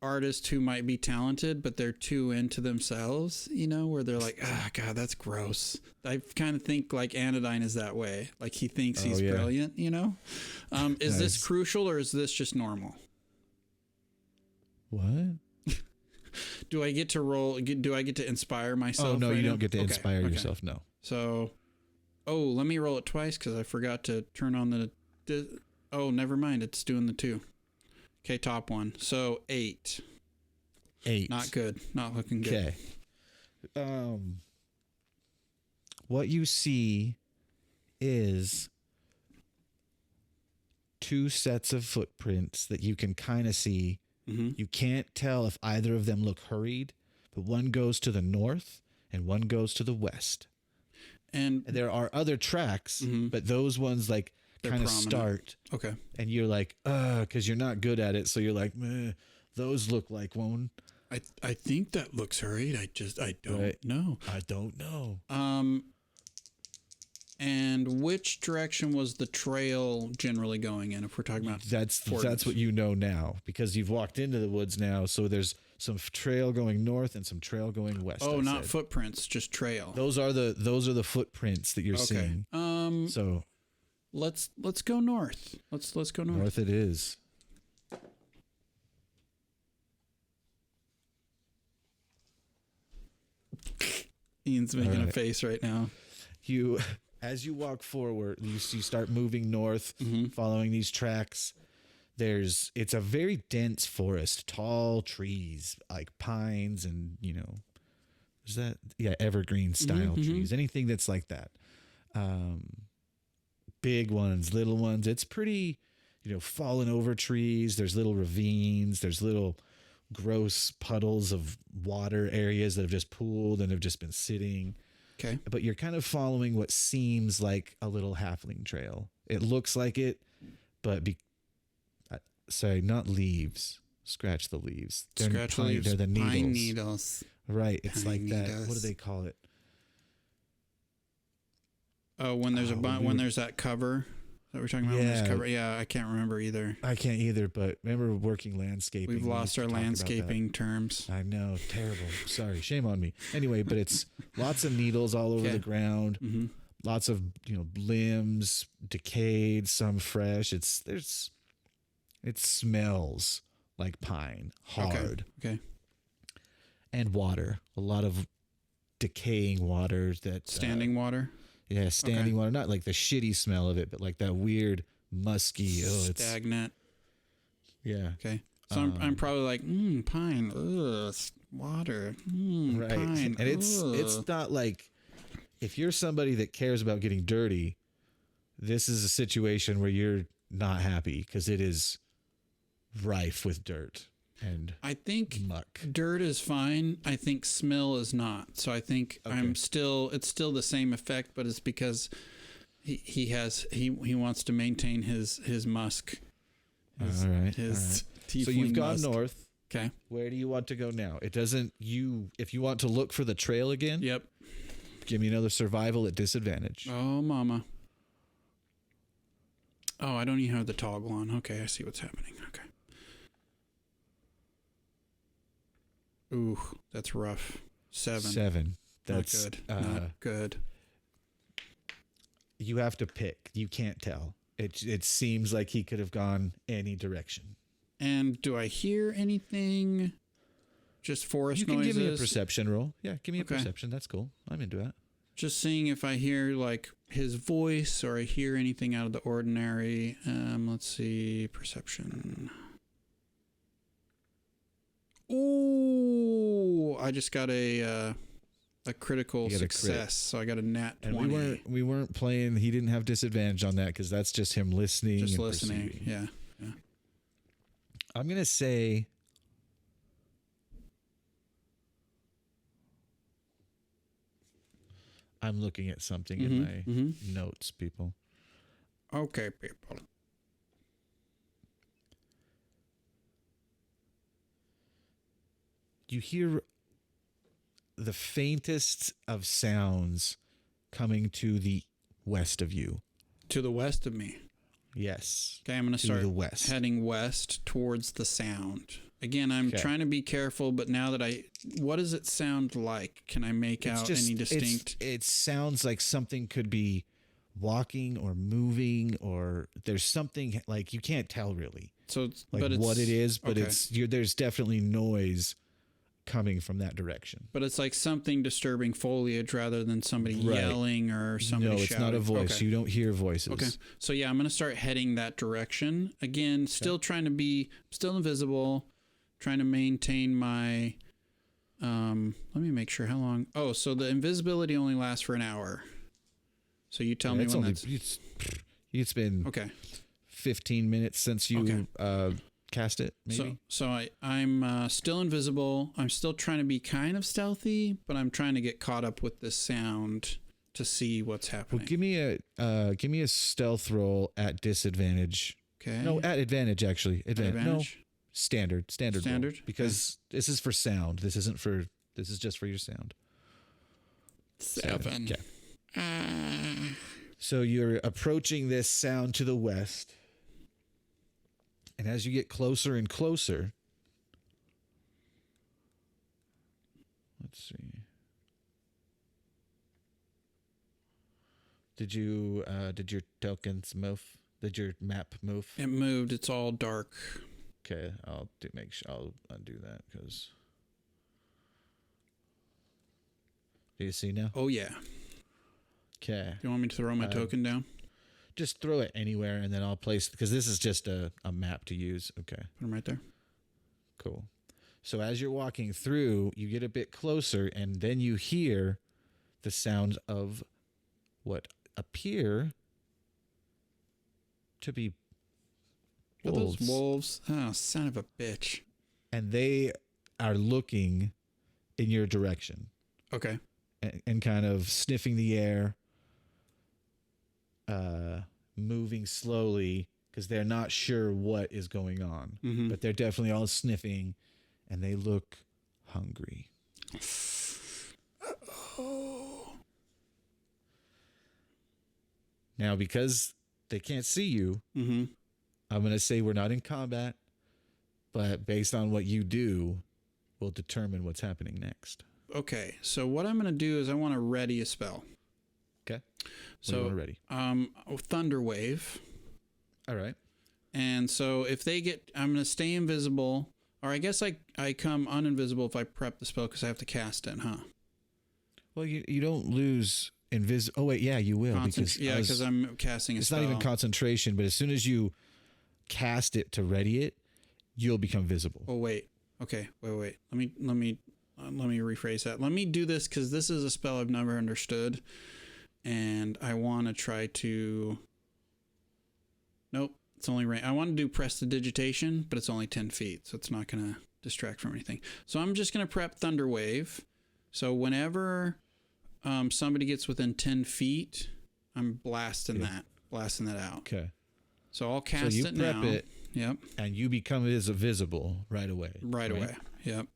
Speaker 3: artists who might be talented, but they're too into themselves, where they're like, God, that's gross. I kind of think like Anodyne is that way. Like he thinks he's brilliant, Is this crucial or is this just normal?
Speaker 2: What?
Speaker 3: Do I get to roll? Do I get to inspire myself?
Speaker 2: Oh, no,
Speaker 3: right
Speaker 2: you
Speaker 3: now?
Speaker 2: don't get to inspire yourself. No.
Speaker 3: So, let me roll it twice because I forgot to turn on the, never mind. It's doing the 2. Okay, top one. So 8.
Speaker 2: 8.
Speaker 3: Not good. Not looking good.
Speaker 2: Okay. What you see is 2 sets of footprints that you can kind of see. Mm-hmm. You can't tell if either of them look hurried, but one goes to the north and one goes to the west. And there are other tracks, but those ones like kind of start.
Speaker 3: Okay.
Speaker 2: And you're like, because you're not good at it. So you're like, those look like one.
Speaker 3: I think that looks hurried. I don't know.
Speaker 2: I don't know.
Speaker 3: And which direction was the trail generally going in? If we're talking about
Speaker 2: that's what you know now because you've walked into the woods now. So there's some trail going north and some trail going west.
Speaker 3: Oh, not footprints, just trail.
Speaker 2: Those are the footprints that you're seeing. So
Speaker 3: let's go north. Let's go north.
Speaker 2: North it is.
Speaker 3: Ian's making a face right now.
Speaker 2: As you walk forward, you start moving north, following these tracks. It's a very dense forest, tall trees like pines and evergreen style trees, anything that's like that. big ones, little ones. It's pretty, fallen over trees. There's little ravines. There's little gross puddles of water areas that have just pooled and have just been sitting.
Speaker 3: Okay.
Speaker 2: But you're kind of following what seems like a little halfling trail. It looks like it, but sorry, not leaves. Scratch the leaves.
Speaker 3: They're the
Speaker 2: needles.
Speaker 3: Pine needles.
Speaker 2: Right. It's
Speaker 3: Pine
Speaker 2: like that.
Speaker 3: needles.
Speaker 2: What do they call it?
Speaker 3: Oh, when there's when there's that cover that we're talking about. When there's cover. Yeah, I can't remember either.
Speaker 2: I can't either, but remember working landscaping.
Speaker 3: We've lost our landscaping terms.
Speaker 2: I know. Terrible. Sorry. Shame on me. Anyway, but it's lots of needles all over the ground.
Speaker 3: Mm-hmm.
Speaker 2: Lots of, limbs decayed, some fresh. It smells like pine, hard.
Speaker 3: Okay.
Speaker 2: And water. A lot of decaying water that
Speaker 3: standing water.
Speaker 2: Yeah, standing water. Not like the shitty smell of it, but like that weird musky.
Speaker 3: Stagnant.
Speaker 2: Yeah.
Speaker 3: Okay. So I'm probably like, pine. Ugh, water.
Speaker 2: Right.
Speaker 3: Pine.
Speaker 2: And it's not like, if you're somebody that cares about getting dirty, this is a situation where you're not happy because it is rife with dirt and
Speaker 3: I think
Speaker 2: muck.
Speaker 3: Dirt is fine. I think smell is not. So I think it's still the same effect, but it's because he wants to maintain his musk.
Speaker 2: All right. So you've gone north.
Speaker 3: Okay.
Speaker 2: Where do you want to go now? If you want to look for the trail again.
Speaker 3: Yep.
Speaker 2: Give me another survival at disadvantage.
Speaker 3: Oh, mama. Oh, I don't even have the toggle on. Okay, I see what's happening. Okay. Ooh, that's rough. 7.
Speaker 2: That's
Speaker 3: not good. Not good.
Speaker 2: You have to pick. You can't tell. It seems like he could have gone any direction.
Speaker 3: And do I hear anything? Just forest noises?
Speaker 2: You can give me a perception roll. Yeah, give me a perception. That's cool. I'm into that.
Speaker 3: Just seeing if I hear like his voice or I hear anything out of the ordinary. Let's see. Perception. Ooh, I just got a critical success. So I got a nat 20.
Speaker 2: And we weren't playing. He didn't have disadvantage on that because that's just him listening.
Speaker 3: Just listening. Perceiving. Yeah.
Speaker 2: I'm gonna say. I'm looking at something in my notes, people.
Speaker 3: Okay, people.
Speaker 2: You hear the faintest of sounds coming to the west of you.
Speaker 3: To the west of me.
Speaker 2: Yes.
Speaker 3: Okay, I'm going to start heading west towards the sound. Again, I'm trying to be careful, but now that what does it sound like? Can I make out any distinct?
Speaker 2: It sounds like something could be walking or moving, or there's something like you can't tell really.
Speaker 3: So,
Speaker 2: what it is, but there's definitely noise coming from that direction.
Speaker 3: But it's like something disturbing foliage rather than somebody yelling or somebody shouting.
Speaker 2: No, it's not a voice. You don't hear voices.
Speaker 3: Okay. So yeah, I'm going to start heading that direction. Again, still trying to be still invisible, trying to maintain my let me make sure how long. Oh, so the invisibility only lasts for an hour. So you tell me when
Speaker 2: it's been 15 minutes since you cast it, maybe.
Speaker 3: So I'm still invisible. I'm still trying to be kind of stealthy, but I'm trying to get caught up with this sound to see what's happening.
Speaker 2: Well, give me a stealth roll at disadvantage.
Speaker 3: Okay.
Speaker 2: No, at advantage actually. Advantage. No, standard roll, because this is for sound. This is just for your sound.
Speaker 3: 7.
Speaker 2: Okay. So you're approaching this sound to the west. And as you get closer and closer, let's see. Did your tokens move? Did your map move?
Speaker 3: It moved. It's all dark.
Speaker 2: Okay, I'll undo that because. Do you see now?
Speaker 3: Oh yeah.
Speaker 2: Okay.
Speaker 3: Do you want me to throw my token down?
Speaker 2: Just throw it anywhere, and then I'll place, because this is just a map to use. Okay.
Speaker 3: Put them right there.
Speaker 2: Cool. So as you're walking through, you get a bit closer, and then you hear the sound of what appear to be
Speaker 3: Are
Speaker 2: wolves.
Speaker 3: those wolves? Oh, son of a bitch.
Speaker 2: And they are looking in your direction
Speaker 3: Okay.
Speaker 2: and kind of sniffing the air, moving slowly because they're not sure what is going on.
Speaker 3: Mm-hmm.
Speaker 2: But they're definitely all sniffing, and they look hungry. Now, because they can't see you,
Speaker 3: Mm-hmm.
Speaker 2: I'm going to say we're not in combat, but based on what you do, we'll determine what's happening next.
Speaker 3: Okay. So what I'm going to do is I want to ready a spell.
Speaker 2: Okay.
Speaker 3: So
Speaker 2: ready.
Speaker 3: Thunderwave.
Speaker 2: All right.
Speaker 3: And so if they get, I'm going to stay invisible, or I guess I come uninvisible if I prep the spell because I have to cast it, huh?
Speaker 2: Well, you don't lose Oh wait, yeah, you will
Speaker 3: because I'm casting a
Speaker 2: it's
Speaker 3: spell.
Speaker 2: not even concentration, but as soon as you cast it to ready it, you'll become visible.
Speaker 3: Oh wait. Okay. Wait. Let me rephrase that. Let me do this because this is a spell I've never understood, and I want to try to. Nope, it's only range. I want to do prestidigitation, but it's only 10 feet, so it's not going to distract from anything. So I'm just going to prep Thunderwave. So whenever somebody gets within 10 feet, I'm blasting that out.
Speaker 2: Okay.
Speaker 3: So I'll cast
Speaker 2: so you
Speaker 3: it
Speaker 2: prep
Speaker 3: now.
Speaker 2: it,
Speaker 3: Yep.
Speaker 2: and you become visible right away.
Speaker 3: Right away. Yep.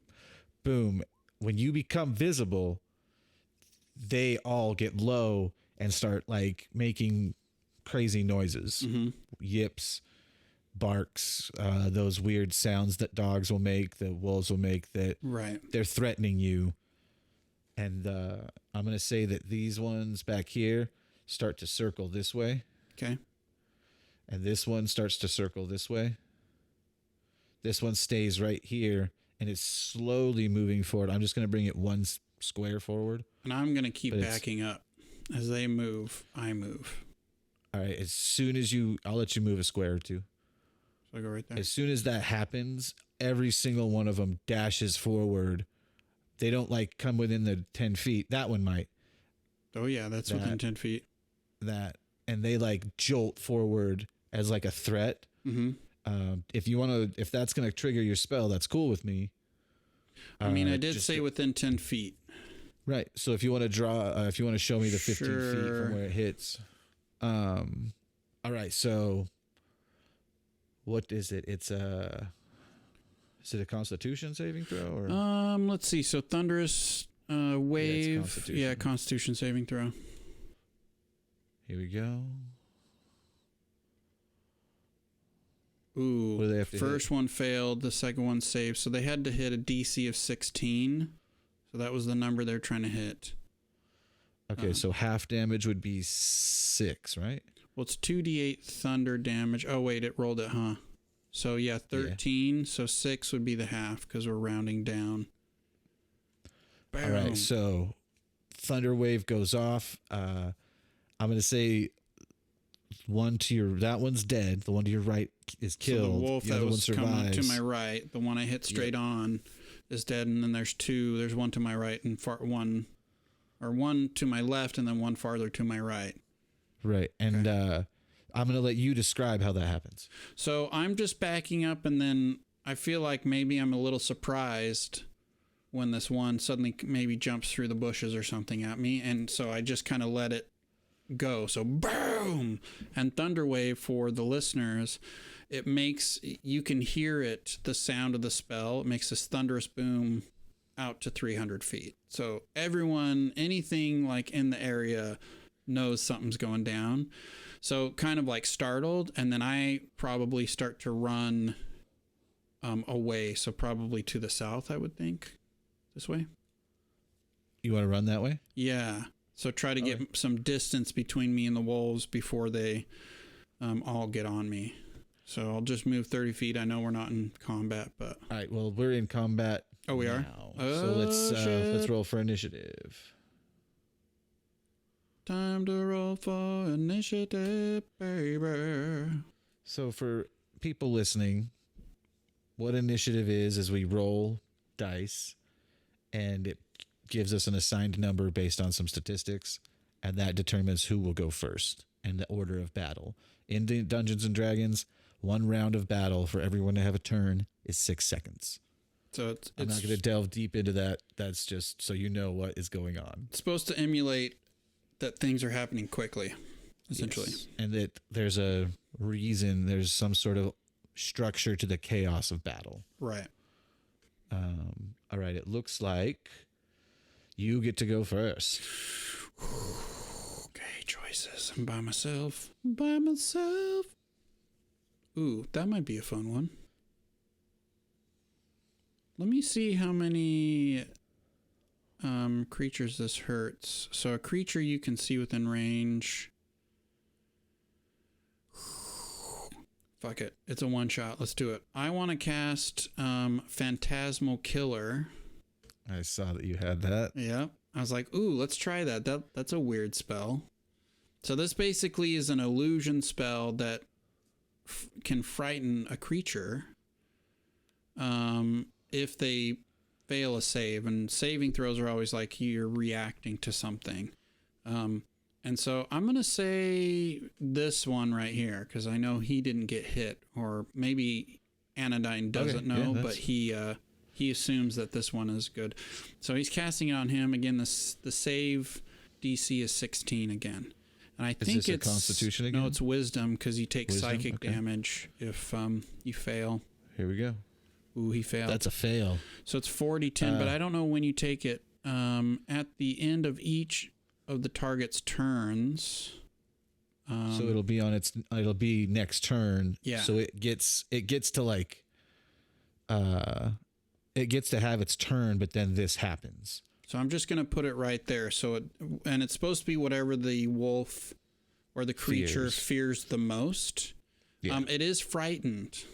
Speaker 2: Boom. When you become visible, they all get low and start like making crazy noises.
Speaker 3: Mm-hmm.
Speaker 2: Yips, barks, those weird sounds that dogs will make, that wolves will make, that
Speaker 3: Right.
Speaker 2: they're threatening you. And I'm going to say that these ones back here start to circle this way.
Speaker 3: Okay.
Speaker 2: And this one starts to circle this way. This one stays right here and it's slowly moving forward. I'm just going to bring it one square forward.
Speaker 3: And I'm going to keep backing up. As they move, I move.
Speaker 2: All right. As soon as I'll let you move a square or two.
Speaker 3: So I go right there.
Speaker 2: As soon as that happens, every single one of them dashes forward. They don't like come within the 10 feet. That one might.
Speaker 3: Oh yeah, that's within 10 feet.
Speaker 2: And they like jolt forward as like a threat.
Speaker 3: Mm-hmm.
Speaker 2: If that's going to trigger your spell, that's cool with me.
Speaker 3: I mean, I did say within 10 feet.
Speaker 2: Right. So if you want to if you want to show me the 15 feet from where it hits. All right. So what is it? Is it a Constitution saving throw or?
Speaker 3: Let's see. So thunderous wave.
Speaker 2: Constitution.
Speaker 3: Yeah, Constitution saving throw.
Speaker 2: Here we go.
Speaker 3: Ooh.
Speaker 2: What do they have to
Speaker 3: first
Speaker 2: hit?
Speaker 3: one failed. The second one saved. So they had to hit a DC of 16. So that was the number they're trying to hit.
Speaker 2: Okay, so half damage would be 6, right?
Speaker 3: Well, it's 2d8 thunder damage. Oh, wait, it rolled it, huh? So, yeah, 13. Yeah. So 6 would be the half because we're rounding down. Boom.
Speaker 2: All right, so Thunderwave goes off. I'm going to say that one's dead. The one to your right is killed.
Speaker 3: So the wolf
Speaker 2: the
Speaker 3: that was
Speaker 2: one survives.
Speaker 3: coming to my right, the one I hit straight on, is dead. And then there's two. There's one to my right and one to my left and then one farther to my right.
Speaker 2: Right. And I'm going to let you describe how that happens.
Speaker 3: So I'm just backing up, and then I feel like maybe I'm a little surprised when this one suddenly maybe jumps through the bushes or something at me. And so I just kind of let it go. So boom! And Thunderwave, for the listeners, you can hear it, the sound of the spell. It makes this thunderous boom out to 300 feet. So everyone, anything like in the area knows something's going down. So kind of like startled, and then I probably start to run away. So probably to the south, I would think. This way.
Speaker 2: You want to run that way?
Speaker 3: Yeah. So try to get some distance between me and the wolves before they all get on me. So I'll just move 30 feet. I know we're not in combat, but...
Speaker 2: All right, well, we're in combat.
Speaker 3: Oh, we are?
Speaker 2: So let's roll for initiative.
Speaker 3: Time to roll for initiative, baby.
Speaker 2: So for people listening, what initiative is we roll dice, and it gives us an assigned number based on some statistics, and that determines who will go first and the order of battle. In Dungeons and Dragons, 1 round of battle for everyone to have a turn is 6 seconds.
Speaker 3: So
Speaker 2: I'm not going to delve deep into that. That's just so you know what is going on.
Speaker 3: It's supposed to emulate that things are happening quickly, essentially.
Speaker 2: Yes. And that there's a reason, there's some sort of structure to the chaos of battle.
Speaker 3: Right.
Speaker 2: All right, it looks like you get to go first.
Speaker 3: Okay, choices. I'm by myself. Ooh, that might be a fun one. Let me see how many creatures this hurts. So a creature you can see within range. Fuck it. It's a one shot. Let's do it. I want to cast Phantasmal Killer.
Speaker 2: I saw that you had that.
Speaker 3: Yeah. I was like, ooh, let's try that. That's a weird spell. So this basically is an illusion spell that can frighten a creature if they fail a save. And saving throws are always like you're reacting to something. And so I'm going to say this one right here because I know he didn't get hit, or maybe Anodyne doesn't know, but he assumes that this one is good. So he's casting it on him. Again, the save DC is 16 again. And I think it's Constitution again? No, it's Wisdom because you take psychic damage if you fail.
Speaker 2: Here we go.
Speaker 3: Ooh, he failed.
Speaker 2: That's a fail.
Speaker 3: So it's 40-10, but I don't know when you take it. At the end of each of the target's turns.
Speaker 2: So it'll be next turn.
Speaker 3: Yeah.
Speaker 2: So it gets to like, it gets to have its turn, but then this happens.
Speaker 3: So I'm just going to put it right there. So and it's supposed to be whatever the wolf or the creature fears the most. Yeah. It is frightened.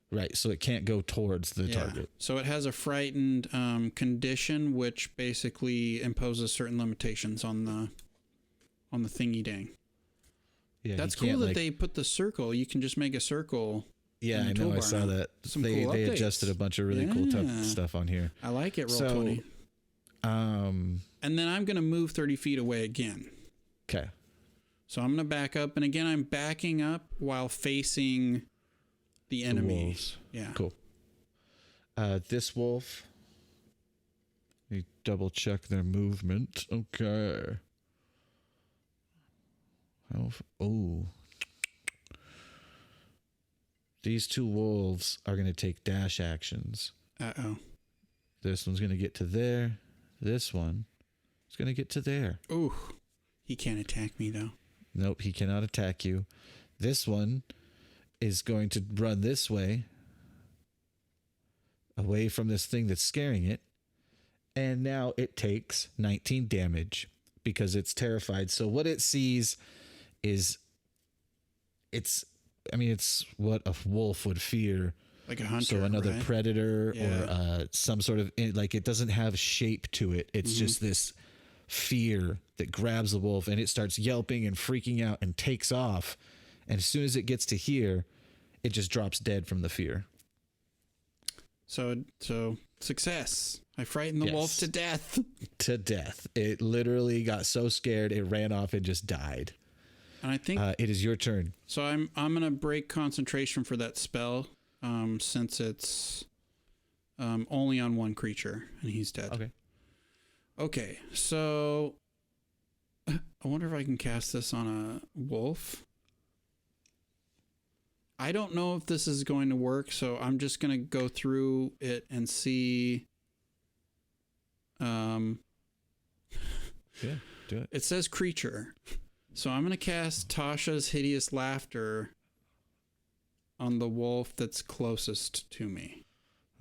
Speaker 2: Right. So it can't go towards the target.
Speaker 3: So it has a frightened condition, which basically imposes certain limitations on the thingy dang. Yeah. That's cool that they put the circle. You can just make a circle.
Speaker 2: Yeah, I know. I saw that. They adjusted a bunch of really cool stuff on here.
Speaker 3: I like it. Roll20. And then I'm going to move 30 feet away again.
Speaker 2: Okay.
Speaker 3: So I'm going to back up. And again, I'm backing up while facing the enemy.
Speaker 2: Wolves.
Speaker 3: Yeah.
Speaker 2: Cool. This wolf. Let me double check their movement. Okay. Oh. These 2 wolves are going to take dash actions.
Speaker 3: Uh-oh.
Speaker 2: This one's going to get to there. This one is going to get to there.
Speaker 3: Ooh. He can't attack me, though.
Speaker 2: Nope, he cannot attack you. This one is going to run this way, away from this thing that's scaring it. And now it takes 19 damage because it's terrified. So what it sees is it's what a wolf would fear.
Speaker 3: Like a hunter,
Speaker 2: so another predator or some sort of, like, it doesn't have shape to it. It's just this fear that grabs the wolf and it starts yelping and freaking out and takes off. And as soon as it gets to here, it just drops dead from the fear.
Speaker 3: So success. I frightened the wolf to death.
Speaker 2: To death. It literally got so scared it ran off and just died.
Speaker 3: And I think
Speaker 2: it is your turn.
Speaker 3: So I'm gonna break concentration for that spell, since it's only on one creature and he's dead. Okay. So I wonder if I can cast this on a wolf. I don't know if this is going to work, so I'm just gonna go through it and see.
Speaker 2: Yeah, do it.
Speaker 3: It says creature. So I'm going to cast Tasha's Hideous Laughter on the wolf that's closest to me.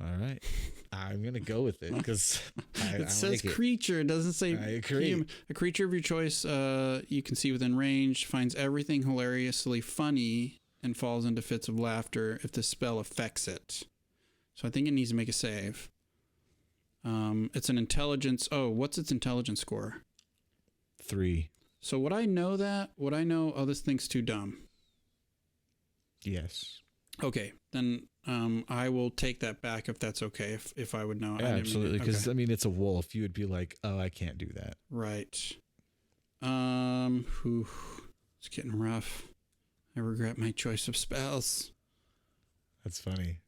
Speaker 2: All right. I'm going to go with it because
Speaker 3: it says creature. It doesn't say
Speaker 2: I agree.
Speaker 3: A creature of your choice you can see within range finds everything hilariously funny and falls into fits of laughter if the spell affects it. So I think it needs to make a save. It's an intelligence. Oh, what's its intelligence score?
Speaker 2: 3.
Speaker 3: So would I know that? Would I know, oh, this thing's too dumb?
Speaker 2: Yes.
Speaker 3: Okay, then I will take that back if that's okay, if I would know.
Speaker 2: Yeah, absolutely, because, I mean, it's a wolf. You would be like, oh, I can't do that.
Speaker 3: Right. It's getting rough. I regret my choice of spells.
Speaker 2: That's funny.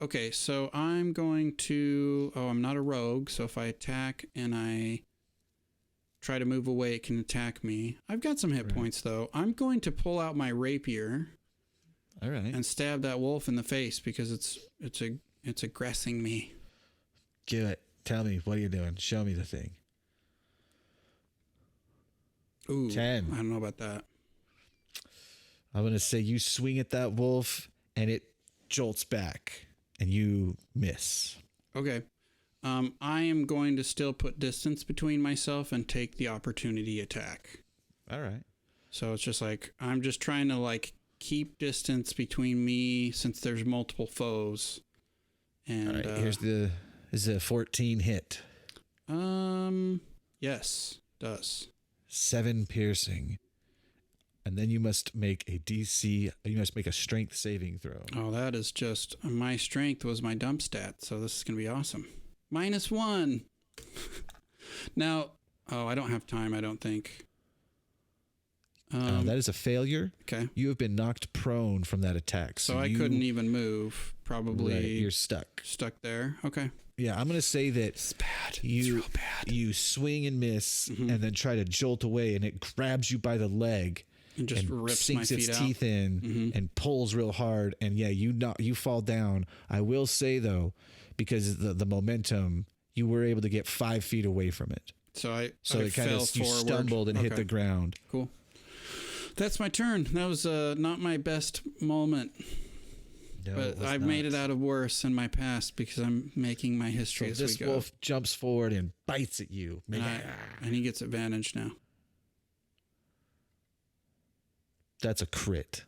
Speaker 3: Okay, so I'm going to... Oh, I'm not a rogue, so if I attack and I try to move away, it can attack me. I've got some hit points, though. I'm going to pull out my rapier.
Speaker 2: All right.
Speaker 3: And stab that wolf in the face because it's aggressing me.
Speaker 2: Do it. Tell me, what are you doing? Show me the thing.
Speaker 3: Ooh,
Speaker 2: 10.
Speaker 3: I don't know about that.
Speaker 2: I'm going to say you swing at that wolf and it jolts back and you miss.
Speaker 3: Okay. I am going to still put distance between myself and take the opportunity attack.
Speaker 2: All right.
Speaker 3: So it's just like, I'm just trying to like keep distance between me since there's multiple foes. And
Speaker 2: all right, is a 14 hit.
Speaker 3: Yes, does.
Speaker 2: 7 piercing. And then you must make a strength saving throw.
Speaker 3: Oh, that is just, my strength was my dump stat, so this is going to be awesome. -1. Now, I don't have time, I don't think.
Speaker 2: That is a failure.
Speaker 3: Okay.
Speaker 2: You have been knocked prone from that attack.
Speaker 3: So I couldn't even move. Probably.
Speaker 2: Right, you're stuck.
Speaker 3: Stuck there. Okay.
Speaker 2: Yeah, I'm going to say that
Speaker 3: it's bad.
Speaker 2: You,
Speaker 3: it's real bad.
Speaker 2: You swing and miss and then try to jolt away and it grabs you by the leg
Speaker 3: and just rips
Speaker 2: sinks
Speaker 3: my feet
Speaker 2: its
Speaker 3: out.
Speaker 2: teeth in and pulls real hard. And yeah, you fall down. I will say though, because the momentum, you were able to get 5 feet away from it.
Speaker 3: So
Speaker 2: it kind of you stumbled and hit the ground.
Speaker 3: Cool. That's my turn. That was not my best moment.
Speaker 2: No,
Speaker 3: but I've made it out of worse in my past because I'm making my history as we go.
Speaker 2: This wolf jumps forward and bites at you.
Speaker 3: And he gets advantage now.
Speaker 2: That's a crit.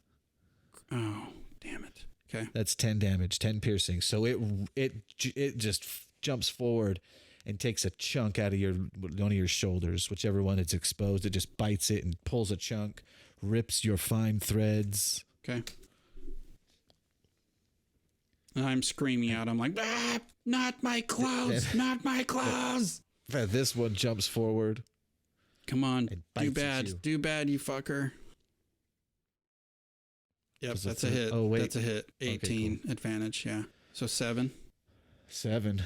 Speaker 3: Oh, damn it. Okay.
Speaker 2: That's 10 damage, 10 piercing. So it just jumps forward and takes a chunk out of one of your shoulders, whichever one it's exposed. It just bites it and pulls a chunk, rips your fine threads.
Speaker 3: Okay. And I'm screaming out. I'm like, not my clothes, not my clothes.
Speaker 2: This one jumps forward.
Speaker 3: Come on, do bad, you fucker. Yep, that's a hit. Oh, wait. That's a hit. 18 okay, cool. Advantage, yeah. So 7.
Speaker 2: 7.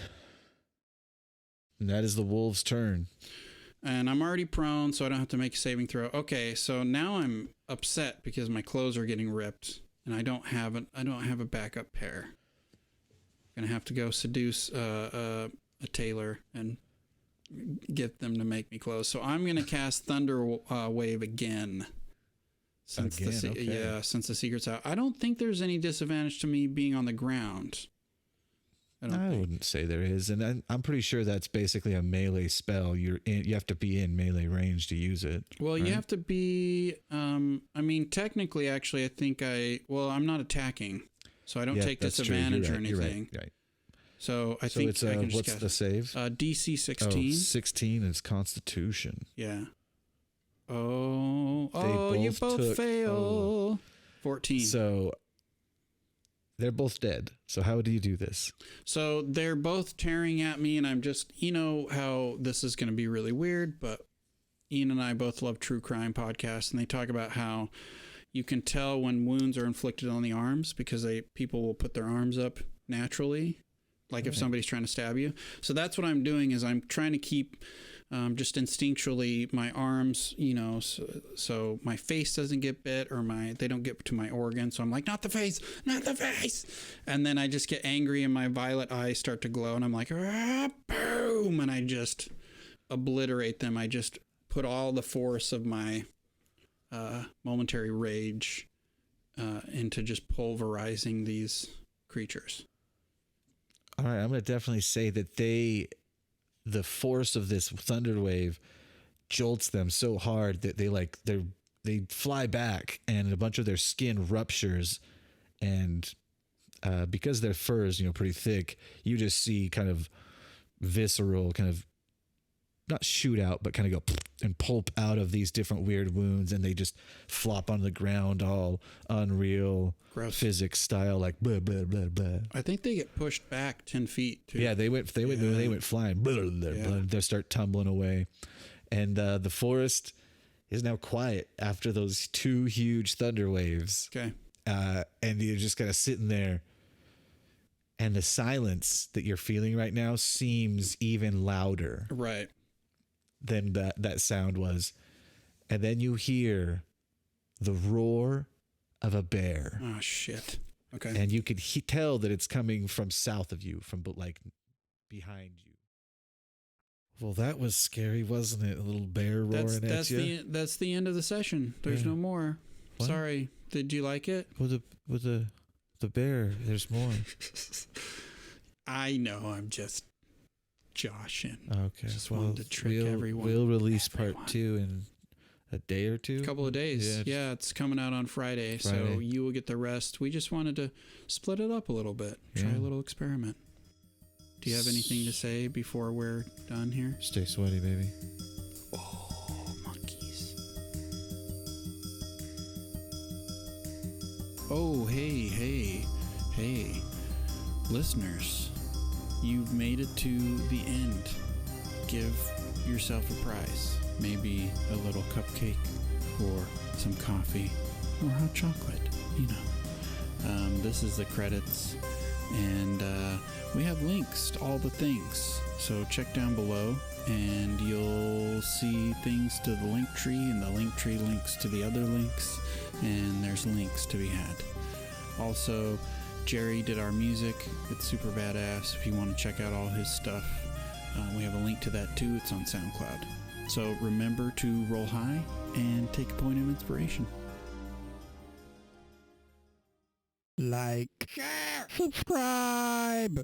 Speaker 2: And that is the wolf's turn.
Speaker 3: And I'm already prone, so I don't have to make a saving throw. Okay, so now I'm upset because my clothes are getting ripped, and I don't have a backup pair. I'm gonna have to go seduce a tailor and get them to make me clothes. So I'm gonna cast Thunderwave again. Since the secret's out. I don't think there's any disadvantage to me being on the ground.
Speaker 2: I wouldn't say there is, and I'm pretty sure that's basically a melee spell. You have to be in melee range to use it.
Speaker 3: Well, right? You have to be. I mean, technically, actually, I think I'm not attacking, so I don't take disadvantage or anything.
Speaker 2: Right.
Speaker 3: So I think
Speaker 2: it's
Speaker 3: I can
Speaker 2: what's the save?
Speaker 3: DC 16.
Speaker 2: 16 is Constitution.
Speaker 3: Yeah. You both fail. 14.
Speaker 2: So they're both dead. So how do you do this?
Speaker 3: So they're both tearing at me, and I'm just, how this is going to be really weird, but Ian and I both love true crime podcasts, and they talk about how you can tell when wounds are inflicted on the arms because people will put their arms up naturally, like if somebody's trying to stab you. So that's what I'm doing is I'm trying to keep just instinctually my arms, so my face doesn't get bit or they don't get to my organ. So I'm like, not the face. And then I just get angry and my violet eyes start to glow and I'm like, boom. And I just obliterate them. I just put all the force of my momentary rage into just pulverizing these creatures.
Speaker 2: All right. I'm going to definitely say that the force of this Thunderwave jolts them so hard that they fly back and a bunch of their skin ruptures, and because their fur is pretty thick, you just see kind of visceral kind of not shoot out but kind of go and pulp out of these different weird wounds, and they just flop on the ground all unreal
Speaker 3: gross
Speaker 2: physics style, like blah blah blah blah.
Speaker 3: I think they get pushed back 10 feet too.
Speaker 2: Yeah, they went flying. Blah, blah, blah, blah. They start tumbling away, And the forest is now quiet after those 2 huge thunder waves.
Speaker 3: Okay.
Speaker 2: And you're just kind of sitting there. And the silence that you're feeling right now seems even louder
Speaker 3: Right.
Speaker 2: than that sound was. And then you hear the roar of a bear.
Speaker 3: Oh, shit. Okay.
Speaker 2: And you could tell that it's coming from south of you, from like behind you. Well, that was scary, wasn't it? A little bear roaring at you.
Speaker 3: That's the end of the session. There's no more.
Speaker 2: What?
Speaker 3: Sorry. Did you like it?
Speaker 2: With the bear, there's more.
Speaker 3: I know. I'm just joshing.
Speaker 2: Okay.
Speaker 3: Just wanted to trick everyone.
Speaker 2: We'll release part 2 in a day or two.
Speaker 3: A couple of days. Yeah, it's coming out on Friday, so you will get the rest. We just wanted to split it up a little bit. Try a little experiment. Do you have anything to say before we're done here?
Speaker 2: Stay sweaty, baby.
Speaker 3: Oh, monkeys. Oh, hey. Listeners, you've made it to the end. Give yourself a prize. Maybe a little cupcake or some coffee or hot chocolate, you know. This is the credits, and we have links to all the things. So check down below and you'll see things to the link tree, and the link tree links to the other links, and there's links to be had. Also, Jerry did our music. It's super badass. If you want to check out all his stuff, we have a link to that too. It's on SoundCloud. So remember to roll high and take a point of inspiration. Like, share, subscribe.